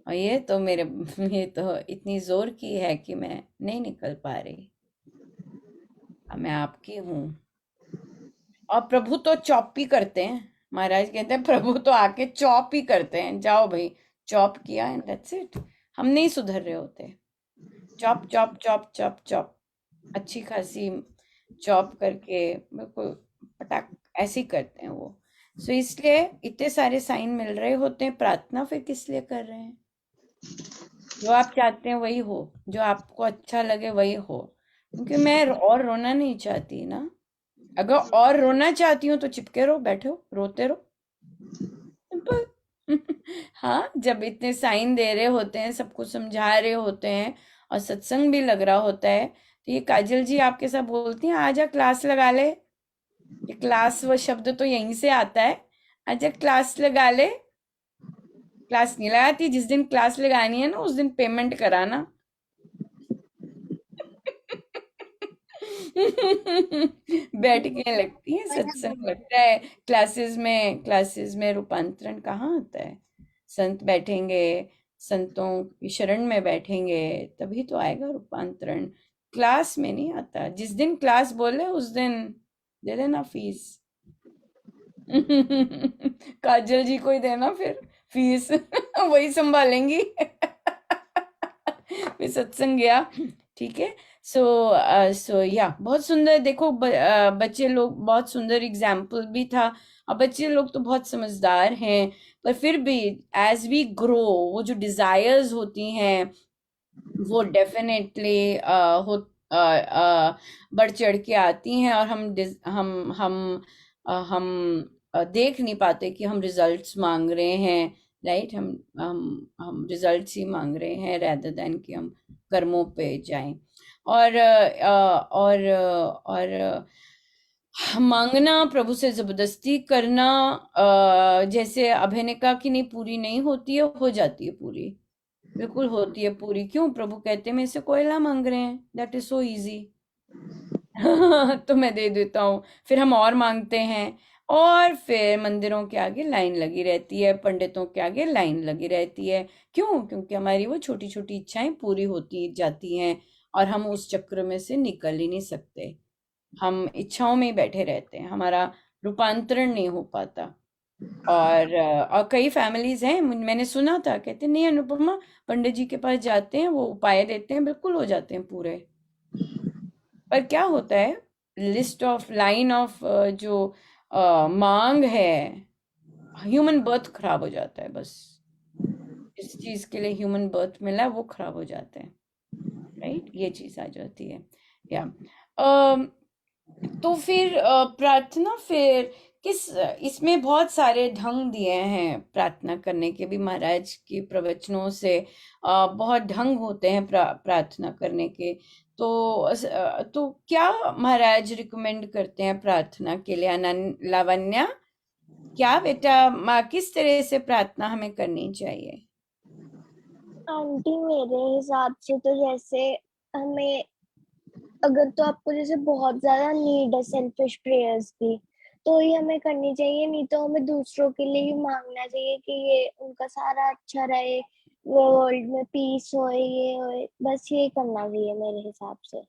और ये तो इतनी जोर की है कि मैं नहीं निकल पा रही। अब मैं आपकी हूँ। और प्रभु तो चॉप ही करते हैं, महाराज कहते हैं प्रभु तो आके चॉप ही करते हैं, जाओ भाई चॉप किया एंड दैट्स इट। हम नहीं सुधर रहे होते, chop chop chop chop chop, अच्छी खासी चॉप करके बिल्कुल पटाक ऐसे ही करते हैं वो। सो इसलिए इतने सारे साइन मिल रहे होते हैं, प्रार्थना फिर किस लिए कर रहे हैं? जो आप चाहते हैं वही हो, जो आपको अच्छा लगे वही हो। क्योंकि मैं और रोना नहीं चाहती ना, अगर और रोना चाहती हूँ तो चिपके रहो, बैठो, रोते रहो, सिंपल। हाँ, जब इतने साइन दे रहे होते हैं, सबको समझा रहे होते हैं और सत्संग भी लग रहा होता है, तो ये काजल जी आपके साथ बोलती हैं आजा क्लास लगा ले। ये क्लास वो शब्द तो यहीं से आता है, आजा क्लास लगा ले। क्लास नहीं लगाती, जिस दिन क्लास लगानी है ना उस दिन पेमेंट कराना। बैठ के लगती है, सत्संग लगता है। क्लासेस में रूपांतरण कहाँ आता है? संत बैठेंगे, संतों की शरण में बैठेंगे, तभी तो आएगा रूपांतरण। क्लास में नहीं आता। जिस दिन क्लास बोले उस दिन दे देना फीस। काजल जी को ही देना फिर फीस, वही संभालेंगी। फिर सत्संग गया, ठीक है। सो या बहुत सुंदर। देखो बच्चे लोग, बहुत सुंदर एग्जाम्पल भी था। अब बच्चे लोग तो बहुत समझदार हैं, पर फिर भी एज वी ग्रो वो जो डिजायर्स होती हैं वो डेफिनेटली हो बढ़ चढ़ के आती हैं, और हम देख नहीं पाते कि हम रिजल्ट्स मांग रहे हैं, राइट। हम रिजल्ट्स ही मांग रहे हैं रेदर देन कि हम कर्मों पे जाएं। और मांगना, प्रभु से जबरदस्ती करना, जैसे अभय ने कहा कि नहीं पूरी नहीं होती है, हो जाती है पूरी, बिल्कुल होती है पूरी। क्यों? प्रभु कहते हैं मेरे से कोयला मांग रहे हैं, दैट इज सो इजी। तो मैं दे देता हूँ। फिर हम और मांगते हैं, और फिर मंदिरों के आगे लाइन लगी रहती है, पंडितों के आगे लाइन लगी रहती है। क्यों? क्योंकि हमारी वो छोटी छोटी इच्छाएं पूरी होती जाती हैं, और हम उस चक्र में से निकल ही नहीं सकते। हम इच्छाओं में ही बैठे रहते हैं, हमारा रूपांतरण नहीं हो पाता। और कई फैमिलीज हैं, मैंने सुना था, कहते नहीं अनुपमा, पंडित जी के पास जाते हैं, वो उपाय देते हैं, बिल्कुल हो जाते हैं पूरे। पर क्या होता है, लिस्ट ऑफ लाइन ऑफ जो मांग है, ह्यूमन बर्थ खराब हो जाता है। बस इस चीज के लिए ह्यूमन बर्थ मिला है, वो खराब हो जाता है, राइट। ये चीज आ जाती है। या तो फिर प्रार्थना, फिर किस, इसमें बहुत सारे ढंग दिए हैं प्रार्थना करने के भी, महाराज के प्रवचनों से बहुत ढंग होते हैं प्रार्थना करने के। तो क्या महाराज रिकमेंड करते हैं प्रार्थना के लिए? लावण्या, क्या बेटा, किस तरह से प्रार्थना हमें करनी चाहिए? आंटी मेरे हिसाब से तो जैसे हमें, अगर तो आपको जैसे बहुत ज्यादा नीड है सेल्फिश प्रेयर्स की, तो ही हमें करनी चाहिए, नहीं तो हमें दूसरों के लिए ही मांगना चाहिए कि ये उनका सारा अच्छा रहे, वर्ल्ड में पीस होए, ये होए, बस ये करना चाहिए मेरे हिसाब से।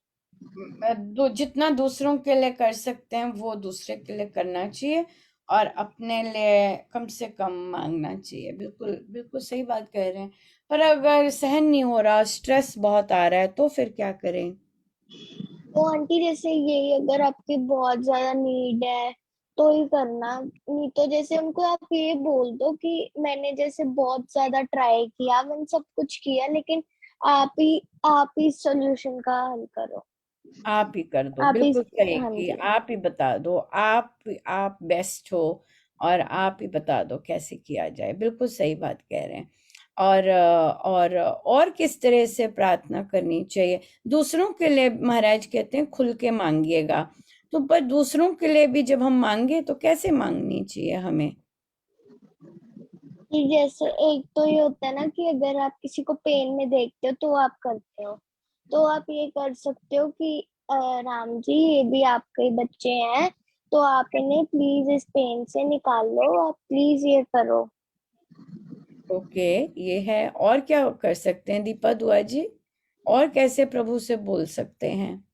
जितना दूसरों के लिए कर सकते हैं वो दूसरे के लिए करना चाहिए, और अपने लिए कम से कम मांगना चाहिए। बिल्कुल बिल्कुल सही बात कह रहे हैं। पर अगर सहन नहीं हो रहा, स्ट्रेस बहुत आ रहा है, तो फिर क्या करें? तो आंटी जैसे यही, अगर आपकी बहुत ज्यादा नीड है तो ही करना, नहीं तो जैसे उनको आप ये बोल दो कि मैंने जैसे बहुत ज्यादा ट्राई किया, मैंने सब कुछ किया, लेकिन आप ही सॉल्यूशन का हल करो, आप ही कर दो, आप ही। बिल्कुल सही हाँ कि जी। आप ही बता दो, आप बेस्ट हो, और आप ही बता दो कैसे किया जाए। बिल्कुल सही बात कह रहे हैं। और किस तरह से प्रार्थना करनी चाहिए? दूसरों के लिए महाराज कहते हैं खुल के मांगिएगा, तो पर दूसरों के लिए भी जब हम मांगे तो कैसे मांगनी चाहिए हमें? कि जैसे एक तो ये होता है ना कि अगर आप किसी को पेन में देखते हो तो आप करते हो, तो आप ये कर सकते हो कि राम जी ये भी आपके ही बच्चे हैं, तो आप इन्हें प्लीज इस पेन से निकाल लो, आप प्लीज ये करो। ओके, ये है। और क्या कर सकते हैं दीपा दुआ जी? और कैसे प्रभु से बोल सकते हैं?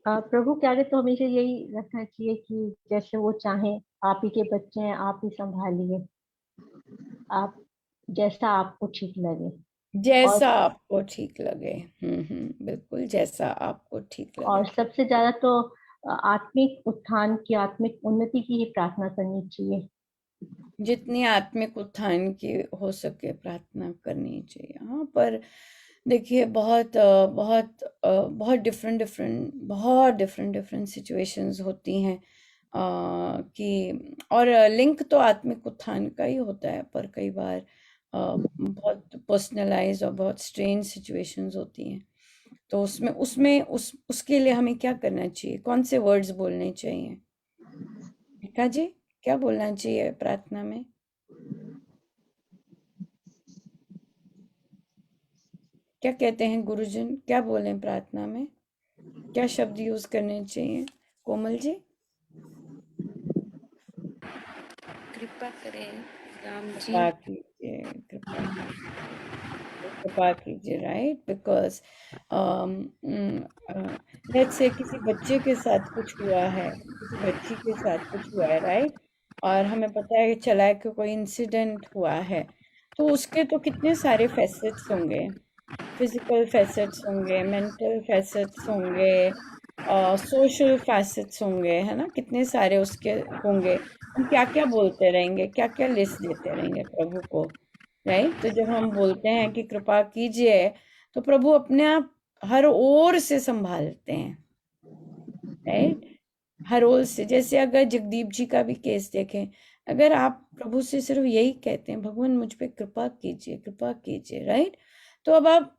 प्रभु के आगे तो हमेशा यही रखना चाहिए कि जैसे वो चाहें, आप ही के बच्चे हैं, आप ही संभालिए, आप जैसा आपको ठीक लगे। जैसा आपको ठीक लगे। बिल्कुल, जैसा आपको ठीक लगे। और सबसे ज्यादा तो आत्मिक उत्थान की, आत्मिक उन्नति की ही प्रार्थना करनी चाहिए। जितनी आत्मिक उत्थान की हो सके प्रार्थना करनी चाहिए। हाँ, पर देखिए बहुत डिफरेंट सिचुएशंस होती हैं कि, और लिंक तो आत्मिक उत्थान का ही होता है, पर कई बार बहुत पर्सनलाइज और बहुत स्ट्रेंज सिचुएशंस होती हैं। तो उसके लिए हमें क्या करना चाहिए? कौन से वर्ड्स बोलने चाहिए? मीका जी, क्या बोलना चाहिए प्रार्थना में? क्या कहते हैं गुरुजन, क्या बोलें प्रार्थना में? क्या शब्द यूज करने चाहिए? कोमल जी? कृपा करें राम जी। कृपा कीजिए, कृपा कीजिए, राइट। बिकॉज लेट्स से किसी बच्चे के साथ कुछ हुआ है, किसी बच्ची के साथ कुछ हुआ है, राइट, और हमें पता है चला है कि कोई इंसिडेंट हुआ है, तो उसके तो कितने सारे फैसेट्स होंगे, फिजिकल फैसेट्स होंगे, मेंटल फैसेट्स होंगे, सोशल फैसेट्स होंगे, है ना, कितने सारे उसके होंगे। हम क्या क्या बोलते रहेंगे, क्या क्या लिस्ट देते रहेंगे प्रभु को, राइट। तो जब हम बोलते हैं कि कृपा कीजिए, तो प्रभु अपने आप हर ओर से संभालते हैं, राइट, हर ओर से। जैसे अगर जगदीप जी का भी केस देखें, अगर आप प्रभु से सिर्फ यही कहते हैं, भगवान मुझ पे कृपा कीजिए, कृपा कीजिए, राइट, तो अब आप,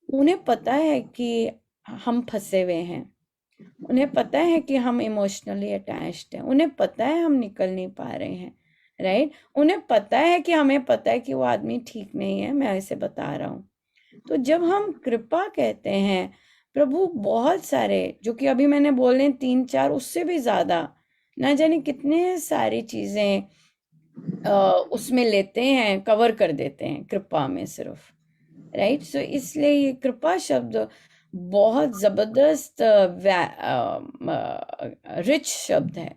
उन्हें पता है कि हम फंसे हुए हैं, उन्हें पता है कि हम इमोशनली अटैच्ड हैं, उन्हें पता है हम निकल नहीं पा रहे हैं, राइट, उन्हें पता है कि हमें पता है कि वो आदमी ठीक नहीं है, मैं ऐसे बता रहा हूँ। तो जब हम कृपा कहते हैं, प्रभु बहुत सारे, जो कि अभी मैंने बोले 3-4, उससे भी ज्यादा, ना जाने कितने सारी चीजें उसमें लेते हैं, कवर कर देते हैं कृपा में सिर्फ, राइट। सो इसलिए ये कृपा शब्द बहुत जबरदस्त रिच शब्द है।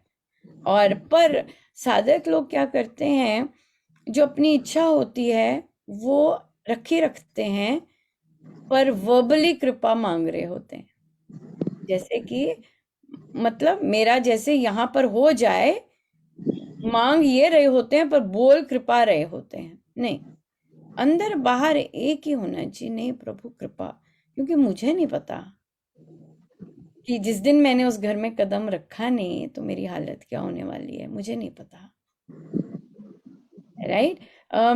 और पर साधक लोग क्या करते हैं, जो अपनी इच्छा होती है वो रखे रखते हैं, पर वर्बली कृपा मांग रहे होते हैं, जैसे कि मतलब मेरा जैसे यहाँ पर हो जाए, मांग ये रहे होते हैं पर बोल कृपा रहे होते हैं। नहीं, अंदर बाहर एक ही होना चाहिए, नहीं प्रभु कृपा, क्योंकि मुझे नहीं पता कि जिस दिन मैंने उस घर में कदम रखा नहीं तो मेरी हालत क्या होने वाली है, मुझे नहीं पता, राइट।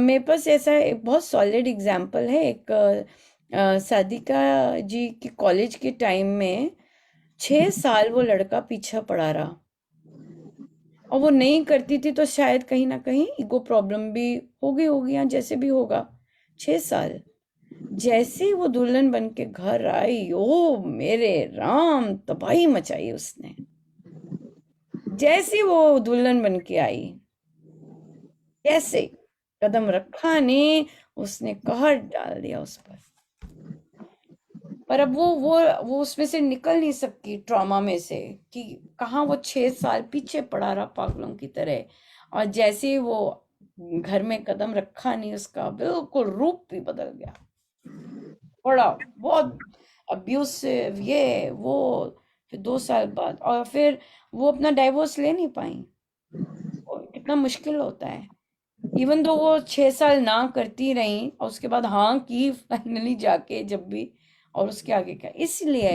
मेरे पास ऐसा एक बहुत सॉलिड एग्जाम्पल है। एक सादिका जी की कॉलेज के टाइम में 6 साल वो लड़का पीछा पड़ा रहा, और वो नहीं करती थी तो शायद कहीं ना कहीं ईगो प्रॉब्लम भी होगी या जैसे भी होगा। 6 साल, जैसे ही वो दुल्हन बन के घर आई, ओ मेरे राम, तबाही मचाई उसने। जैसे वो दुल्हन बन के आई, कैसे कदम रखा नहीं, उसने कहर डाल दिया उस पर अब वो उसमें से निकल नहीं सकती, ट्रॉमा में से, कि कहाँ वो 6 साल पीछे पड़ा रहा पागलों की तरह। और जैसे ही वो घर में कदम रखा नहीं, उसका बिल्कुल रूप भी बदल गया, बड़ा बहुत अब्यूसिव, ये वो। फिर 2 साल बाद, और फिर वो अपना डाइवोर्स ले नहीं पाई। कितना मुश्किल होता है, इवन दो वो 6 साल ना करती रही, और उसके बाद हाँ की फाइनली जाके जब भी, और उसके आगे क्या। इसलिए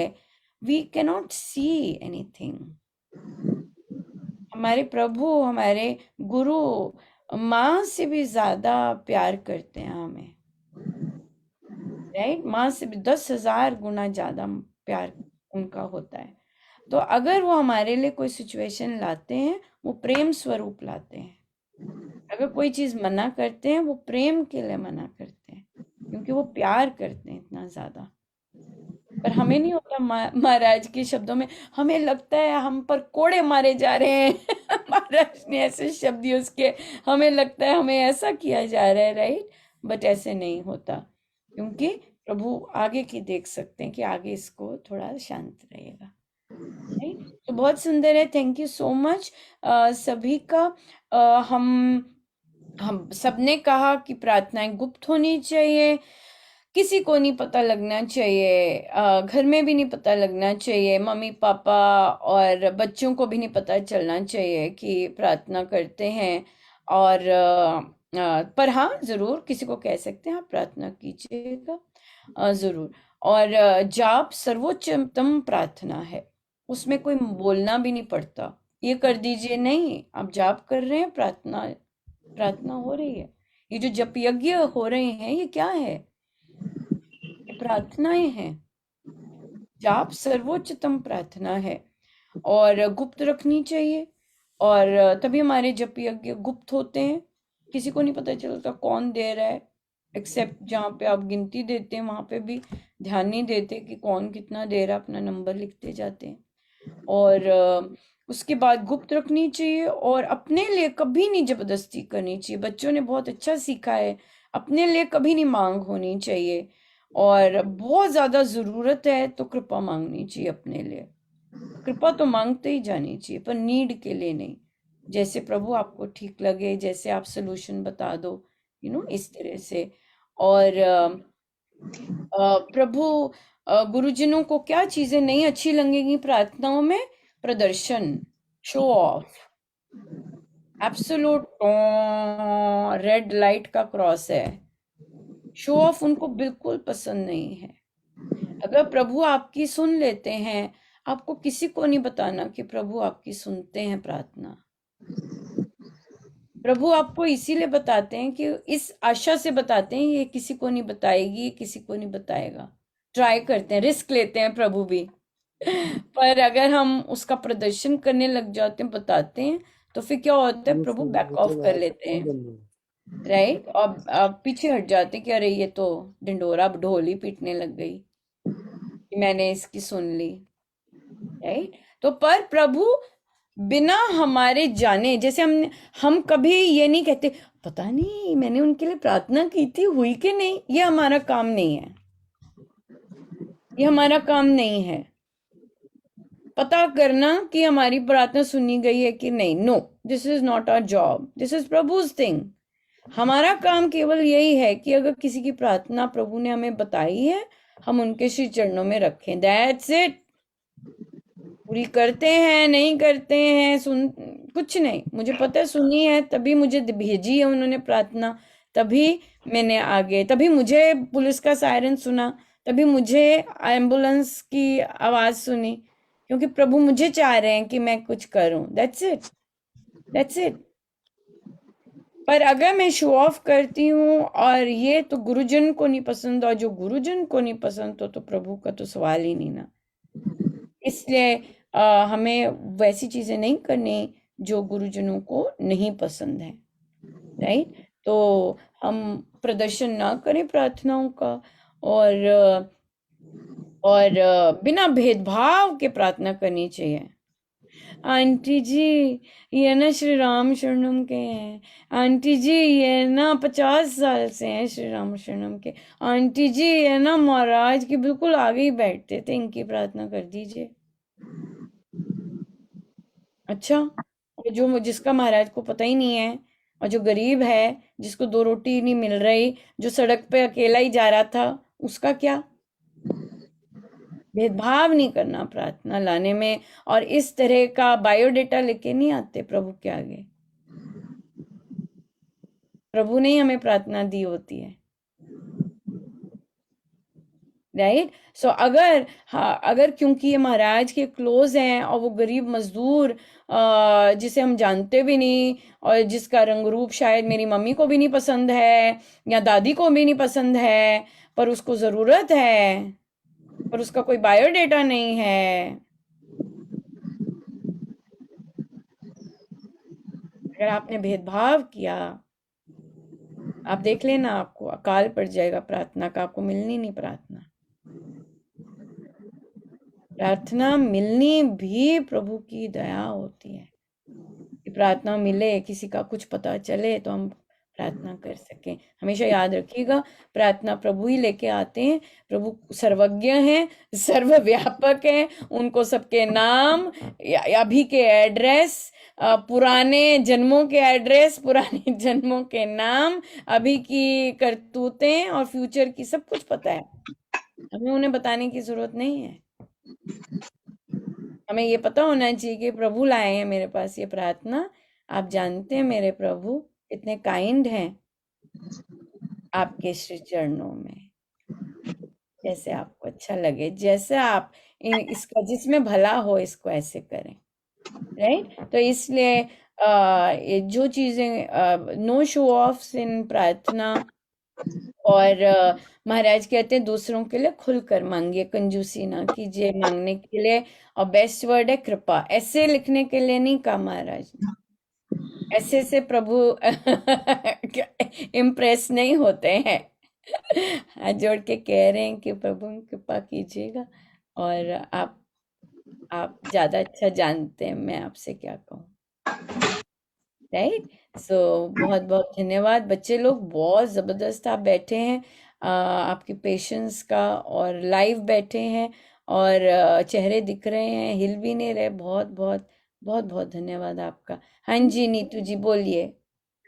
वी कैनॉट सी एनीथिंग। हमारे प्रभु, हमारे गुरु माँ से भी ज्यादा प्यार करते हैं हमें, राइट। माँ से भी 10,000 गुना ज्यादा प्यार उनका होता है। तो अगर वो हमारे लिए कोई सिचुएशन लाते हैं, वो प्रेम स्वरूप लाते हैं। अगर कोई चीज मना करते हैं, वो प्रेम के लिए मना करते हैं, क्योंकि वो प्यार करते हैं इतना ज्यादा। पर हमें नहीं होता, महाराज के शब्दों में हमें लगता है हम पर कोड़े मारे जा रहे हैं महाराज ने ऐसे शब्द यूज किए, हमें लगता है हमें ऐसा किया जा रहा है, राइट। बट ऐसे नहीं होता, क्योंकि प्रभु आगे की देख सकते हैं कि आगे इसको थोड़ा शांत रहेगा, राइट। तो बहुत सुंदर है, थैंक यू सो मच सभी का। हम सबने कहा कि प्रार्थनाएं गुप्त होनी चाहिए, किसी को नहीं पता लगना चाहिए, घर में भी नहीं पता लगना चाहिए, मम्मी पापा और बच्चों को भी नहीं पता चलना चाहिए कि प्रार्थना करते हैं। और पर हाँ, जरूर किसी को कह सकते हैं आप प्रार्थना कीजिएगा, जरूर। और जाप सर्वोच्चतम प्रार्थना है, उसमें कोई बोलना भी नहीं पड़ता, ये कर दीजिए, नहीं, आप जाप कर रहे हैं, प्रार्थना हो रही है। ये जो जप यज्ञ हो रहे हैं, ये क्या है, प्रार्थनाएं हैं। जाप सर्वोच्चतम प्रार्थना है, और गुप्त रखनी चाहिए, और तभी हमारे जप यज्ञ गुप्त होते हैं, किसी को नहीं पता चलता कौन दे रहा है, एक्सेप्ट जहाँ पे आप गिनती देते हैं वहां पे भी ध्यान नहीं देते कि कौन कितना दे रहा है, अपना नंबर लिखते जाते हैं। और उसके बाद गुप्त रखनी चाहिए, और अपने लिए कभी नहीं जबरदस्ती करनी चाहिए। बच्चों ने बहुत अच्छा सीखा है, अपने लिए कभी नहीं मांग होनी चाहिए, और बहुत ज्यादा जरूरत है तो कृपा मांगनी चाहिए अपने लिए। कृपा तो मांगते ही जानी चाहिए, पर नीड के लिए नहीं। जैसे प्रभु आपको ठीक लगे, जैसे आप सोल्यूशन बता दो, इस तरह से। और प्रभु गुरुजनों को क्या चीजें नहीं अच्छी लगेंगी प्रार्थनाओं में? प्रदर्शन, show off, absolute red light का क्रॉस है। शो ऑफ उनको बिल्कुल पसंद नहीं है। अगर प्रभु आपकी सुन लेते हैं, आपको किसी को नहीं बताना कि प्रभु आपकी सुनते हैं प्रार्थना। प्रभु आपको इसीलिए बताते हैं कि इस आशा से बताते हैं, ये किसी को नहीं बताएगी, किसी को नहीं बताएगा। ट्राई करते हैं, रिस्क लेते हैं प्रभु भी। पर अगर हम उसका प्रदर्शन करने लग जाते हैं, बताते हैं, तो फिर क्या होता है? प्रभु बैक ऑफ कर लेते हैं, राइट? और पीछे हट जाते हैं कि अरे ये तो डिंडोरा ढोल ही पीटने लग गई कि मैंने इसकी सुन ली, राइट? तो पर प्रभु बिना हमारे जाने, जैसे हम कभी ये नहीं कहते पता नहीं मैंने उनके लिए प्रार्थना की थी, हुई कि नहीं। ये हमारा काम नहीं है, ये हमारा काम नहीं है पता करना कि हमारी प्रार्थना सुनी गई है कि नहीं। No, this is not our job, this is Prabhu's thing. हमारा काम केवल यही है कि अगर किसी की प्रार्थना प्रभु ने हमें बताई है, हम उनके श्री चरणों में रखें, दैट्स इट। पूरी करते हैं नहीं करते हैं, सुन कुछ नहीं, मुझे पता है सुनी है, तभी मुझे भेजी है उन्होंने प्रार्थना, तभी मैंने आगे, तभी मुझे पुलिस का सायरन सुना, तभी मुझे एम्बुलेंस की आवाज सुनी, क्योंकि प्रभु मुझे चाह रहे हैं कि मैं कुछ करूं। That's it, that's it. पर अगर मैं शो ऑफ करती हूँ और ये तो गुरुजन को नहीं पसंद, और जो गुरुजन को नहीं पसंद तो प्रभु का तो सवाल ही नहीं ना। इसलिए हमें वैसी चीजें नहीं करनी जो गुरुजनों को नहीं पसंद है, राइट? तो हम प्रदर्शन ना करें प्रार्थनाओं का, और बिना भेदभाव के प्रार्थना करनी चाहिए। आंटी जी ये ना श्री राम शरणम के हैं, आंटी जी ये ना 50 साल से हैं श्री राम शरणम के, आंटी जी ये ना महाराज की बिल्कुल आगे ही बैठते थे, इनकी प्रार्थना कर दीजिए। अच्छा, और जो जिसका महाराज को पता ही नहीं है, और जो गरीब है, जिसको 2 रोटी नहीं मिल रही, जो सड़क पे अकेला ही जा रहा था, उसका क्या? भेदभाव नहीं करना प्रार्थना लाने में, और इस तरह का बायोडेटा लेके नहीं आते प्रभु के आगे। प्रभु ने ही हमें प्रार्थना दी होती है, राइट? सो अगर क्योंकि ये महाराज के क्लोज हैं और वो गरीब मजदूर जिसे हम जानते भी नहीं, और जिसका रंग रूप शायद मेरी मम्मी को भी नहीं पसंद है या दादी को भी नहीं पसंद है, पर उसको जरूरत है, पर उसका कोई बायोडेटा नहीं है, अगर आपने भेदभाव किया, आप देख लेना आपको अकाल पड़ जाएगा प्रार्थना का, आपको मिलनी नहीं प्रार्थना। प्रार्थना मिलनी भी प्रभु की दया होती है कि प्रार्थना मिले, किसी का कुछ पता चले तो हम प्रार्थना कर सकें। हमेशा याद रखिएगा, प्रार्थना प्रभु ही लेके आते हैं। प्रभु सर्वज्ञ हैं, सर्वव्यापक हैं, उनको सबके नाम, अभी के एड्रेस, पुराने जन्मों के एड्रेस, पुराने जन्मों के नाम, अभी की करतूतें और फ्यूचर की सब कुछ पता है। हमें उन्हें बताने की जरूरत नहीं है। हमें ये पता होना चाहिए कि प्रभु लाए हैं मेरे पास ये प्रार्थना। आप जानते हैं मेरे प्रभु इतने काइंड हैं, आपके श्री चरणों में जैसे आपको अच्छा लगे, जैसे आप इसका जिसमें भला हो इसको ऐसे करें, राइट? तो इसलिए ये जो चीजें, नो शो ऑफ इन प्रार्थना, और महाराज कहते हैं दूसरों के लिए खुलकर मांगिए, कंजूसी ना कीजिए मांगने के लिए, और बेस्ट वर्ड है कृपा। ऐसे लिखने के लिए नहीं कहा महाराज ने, ऐसे से प्रभु इम्प्रेस नहीं होते हैं। हाथ जोड़ के कह रहे हैं कि प्रभु कृपा कीजिएगा, और आप ज्यादा अच्छा जानते हैं मैं आपसे क्या कहूँ, राइट? सो बहुत बहुत धन्यवाद बच्चे लोग, बहुत जबरदस्त आप बैठे हैं, आपकी पेशेंस का, और लाइव बैठे हैं, और चेहरे दिख रहे हैं, हिल भी नहीं रहे। बहुत बहुत बहुत बहुत धन्यवाद आपका। हाँ जी नीतू जी बोलिए।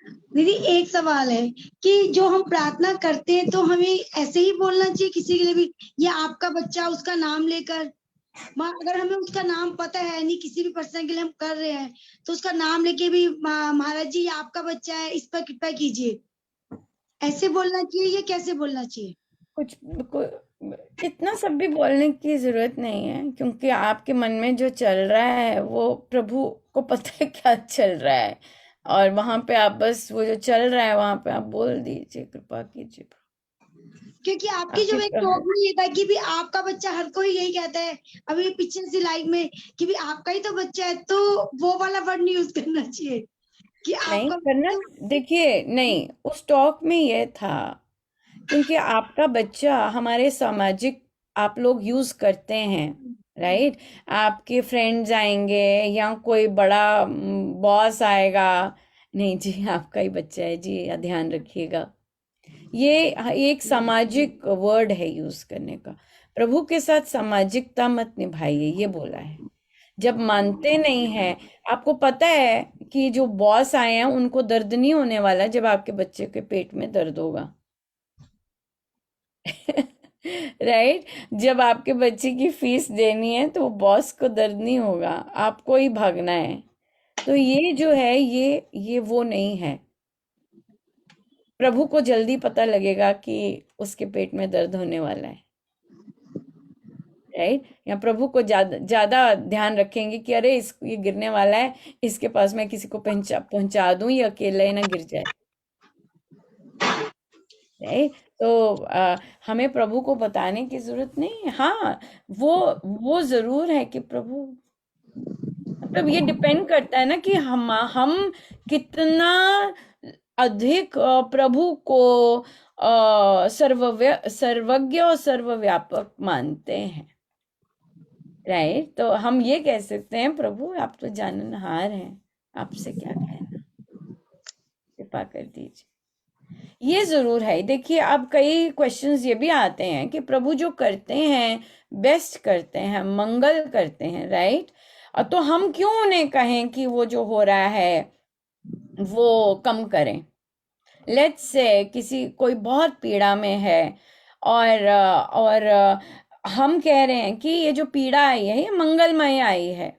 दीदी एक सवाल है कि जो हम प्रार्थना करते हैं तो हमें ऐसे ही बोलना चाहिए किसी के लिए भी, ये आपका बच्चा उसका नाम लेकर, अगर हमें उसका नाम पता है नहीं, किसी भी पर्सन के लिए हम कर रहे हैं तो उसका नाम लेके भी महाराज जी ये आपका बच्चा है, इस पर कृपा कीजिए, ऐसे बोलना चाहिए या कैसे बोलना चाहिए? इतना सब भी बोलने की जरूरत नहीं है, क्योंकि आपके मन में जो चल रहा है वो प्रभु को पता है क्या चल रहा है, और वहां पे आप बस वो जो चल रहा है वहां पे आप बोल दीजिए कृपा कीजिए। क्योंकि आपकी जो एक टॉक में ये था कि भी आपका बच्चा, हर कोई यही कहता है अभी पीछे से लाइव में कि भी आपका ही तो बच्चा है, तो वो वाला वर्ड नहीं यूज करना चाहिए कि नहीं आपका करना। देखिए, नहीं, उस टॉक में ये था क्योंकि आपका बच्चा हमारे सामाजिक आप लोग यूज करते हैं, राइट? आपके फ्रेंड्स आएंगे या कोई बड़ा बॉस आएगा, नहीं जी आपका ही बच्चा है जी, ध्यान रखिएगा। ये एक सामाजिक वर्ड है यूज करने का। प्रभु के साथ सामाजिकता मत निभाइए, ये बोला है। जब मानते नहीं है, आपको पता है कि जो बॉस आए हैं उनको दर्द नहीं होने वाला जब आपके बच्चे के पेट में दर्द होगा। राइट? जब आपके बच्चे की फीस देनी है तो बॉस को दर्द नहीं होगा, आपको ही भागना है। तो ये जो है ये वो नहीं है। प्रभु को जल्दी पता लगेगा कि उसके पेट में दर्द होने वाला है, राइट? या प्रभु को ज्यादा ध्यान रखेंगे कि अरे ये गिरने वाला है, इसके पास मैं किसी को पहुंचा दूं, ये अकेला ही ना गिर जाए, राइट? तो हमें प्रभु को बताने की जरूरत नहीं है। हाँ, वो जरूर है कि प्रभु, मतलब ये डिपेंड करता है ना कि हम कितना अधिक प्रभु को सर्वज्ञ और सर्वव्यापक मानते हैं, राइट? तो हम ये कह सकते हैं प्रभु आप तो जाननहार हैं, आपसे क्या कहना, कृपा कर दीजिए। ये जरूर है। देखिए, अब कई क्वेश्चंस ये भी आते हैं कि प्रभु जो करते हैं बेस्ट करते हैं, मंगल करते हैं, राइट? तो हम क्यों उन्हें कहें कि वो जो हो रहा है वो कम करें? लेट्स से कोई बहुत पीड़ा में है और हम कह रहे हैं कि ये जो पीड़ा आई है ये मंगलमय आई है,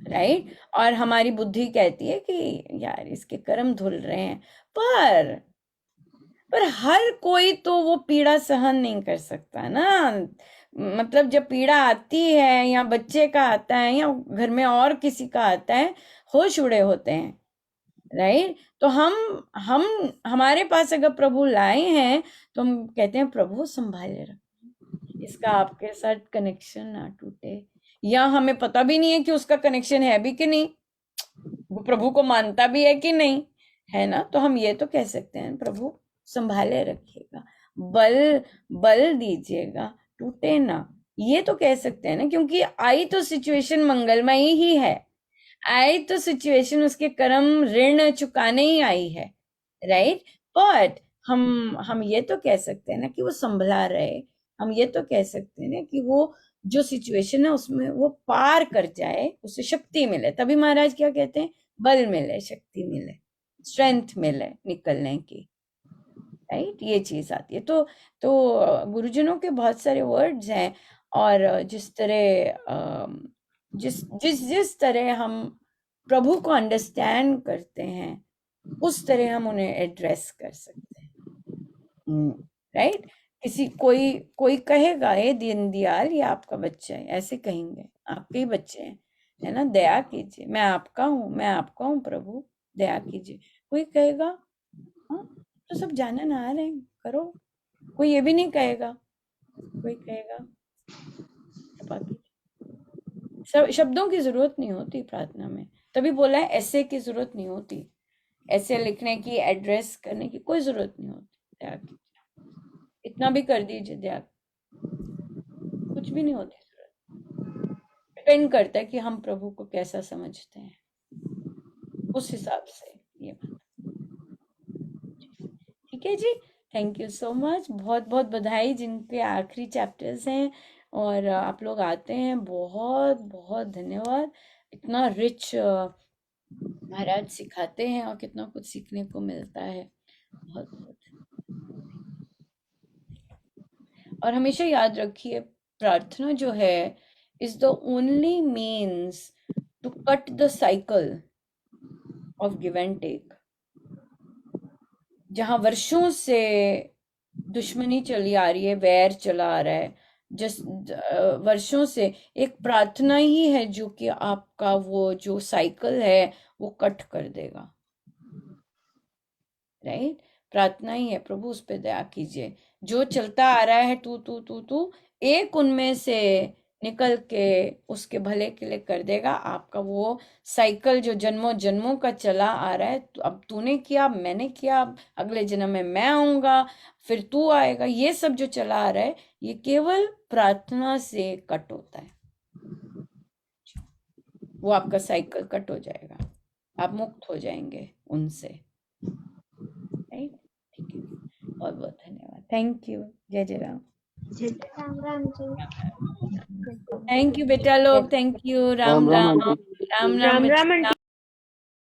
राइट? और हमारी बुद्धि कहती है कि यार इसके कर्म धुल रहे हैं, पर हर कोई तो वो पीड़ा सहन नहीं कर सकता ना। मतलब जब पीड़ा आती है या बच्चे का आता है या घर में और किसी का आता है, होश उड़े होते हैं, राइट? तो हम हमारे पास अगर प्रभु लाए हैं तो हम कहते हैं प्रभु संभाले रखो, इसका आपके साथ कनेक्शन ना टूटे। या हमें पता भी नहीं है कि उसका कनेक्शन है भी कि नहीं, वो प्रभु को मानता भी है कि नहीं, है ना? तो हम ये तो कह सकते हैं प्रभु संभाले रखिएगा, बल दीजिएगा, टूटे ना, ये तो कह सकते हैं ना, क्योंकि आई तो सिचुएशन मंगलमय ही है, आई तो सिचुएशन उसके कर्म ऋण चुकाने ही आई है, राइट? बट हम ये तो कह सकते हैं ना कि वो संभला रहे, हम ये तो कह सकते हैं ना कि वो जो सिचुएशन है उसमें वो पार कर जाए, उसे शक्ति मिले। तभी महाराज क्या कहते हैं? बल मिले, शक्ति मिले, स्ट्रेंथ मिले निकलने की, राइट? ये चीज आती है। तो गुरुजनों के बहुत सारे वर्ड्स हैं, और जिस तरह हम प्रभु को अंडरस्टैंड करते हैं उस तरह हम उन्हें एड्रेस कर सकते हैं, राइट? कोई कहेगा ये दीनदयाल ये आपका बच्चा है, ऐसे कहेंगे, आपके ही बच्चे हैं, है ना? दया कीजिए, मैं आपका हूँ प्रभु, दया कीजिए। कोई कहेगा हाँ तो सब जाननहार हैं, करो। कोई ये भी नहीं कहेगा, कोई कहेगा कृपा कीजिए। शब्दों की जरूरत नहीं होती प्रार्थना में, तभी बोला है ऐसे की जरूरत नहीं होती, ऐसे लिखने की, एड्रेस करने की कोई जरूरत नहीं होती। दया कीजिए, इतना भी कर दीजिए, दया, कुछ भी नहीं होती जरूरत। डिपेंड करता है कि हम प्रभु को कैसा समझते हैं, उस हिसाब से ये बात। ठीक है जी, थैंक यू सो मच, बहुत बहुत बधाई जिनके आखिरी चैप्टर्स हैं और आप लोग आते हैं, बहुत बहुत धन्यवाद। इतना रिच महाराज सिखाते हैं और कितना कुछ सीखने को मिलता है। बहुत बहुत। और हमेशा याद रखिए, प्रार्थना जो है is the only means to cut the cycle of give and take. जहां वर्षों से दुश्मनी चली आ रही है, वैर चला आ रहा है, वर्षों से, एक प्रार्थना ही है जो कि आपका वो जो साइकिल है वो कट कर देगा। राइट? प्रार्थना ही है, प्रभु उस पे दया कीजिए। जो चलता आ रहा है तू तू तू तू, एक उनमें से निकल के उसके भले के लिए कर देगा। आपका वो साइकिल जो जन्मों जन्मों का चला आ रहा है, तो अब तूने किया, मैंने किया, अगले जन्म में मैं आऊंगा, फिर तू आएगा, ये सब जो चला आ रहा है ये केवल प्रार्थना से कट होता है। वो आपका साइकिल कट हो जाएगा, आप मुक्त हो जाएंगे उनसे। राइट? ठीक है, बहुत बहुत धन्यवाद। Thank you. जय जय राम। राम राम जी। थैंक यू बेटा लोग, thank you. Ram Ram Ram Ram. Aunty. Ram Ram.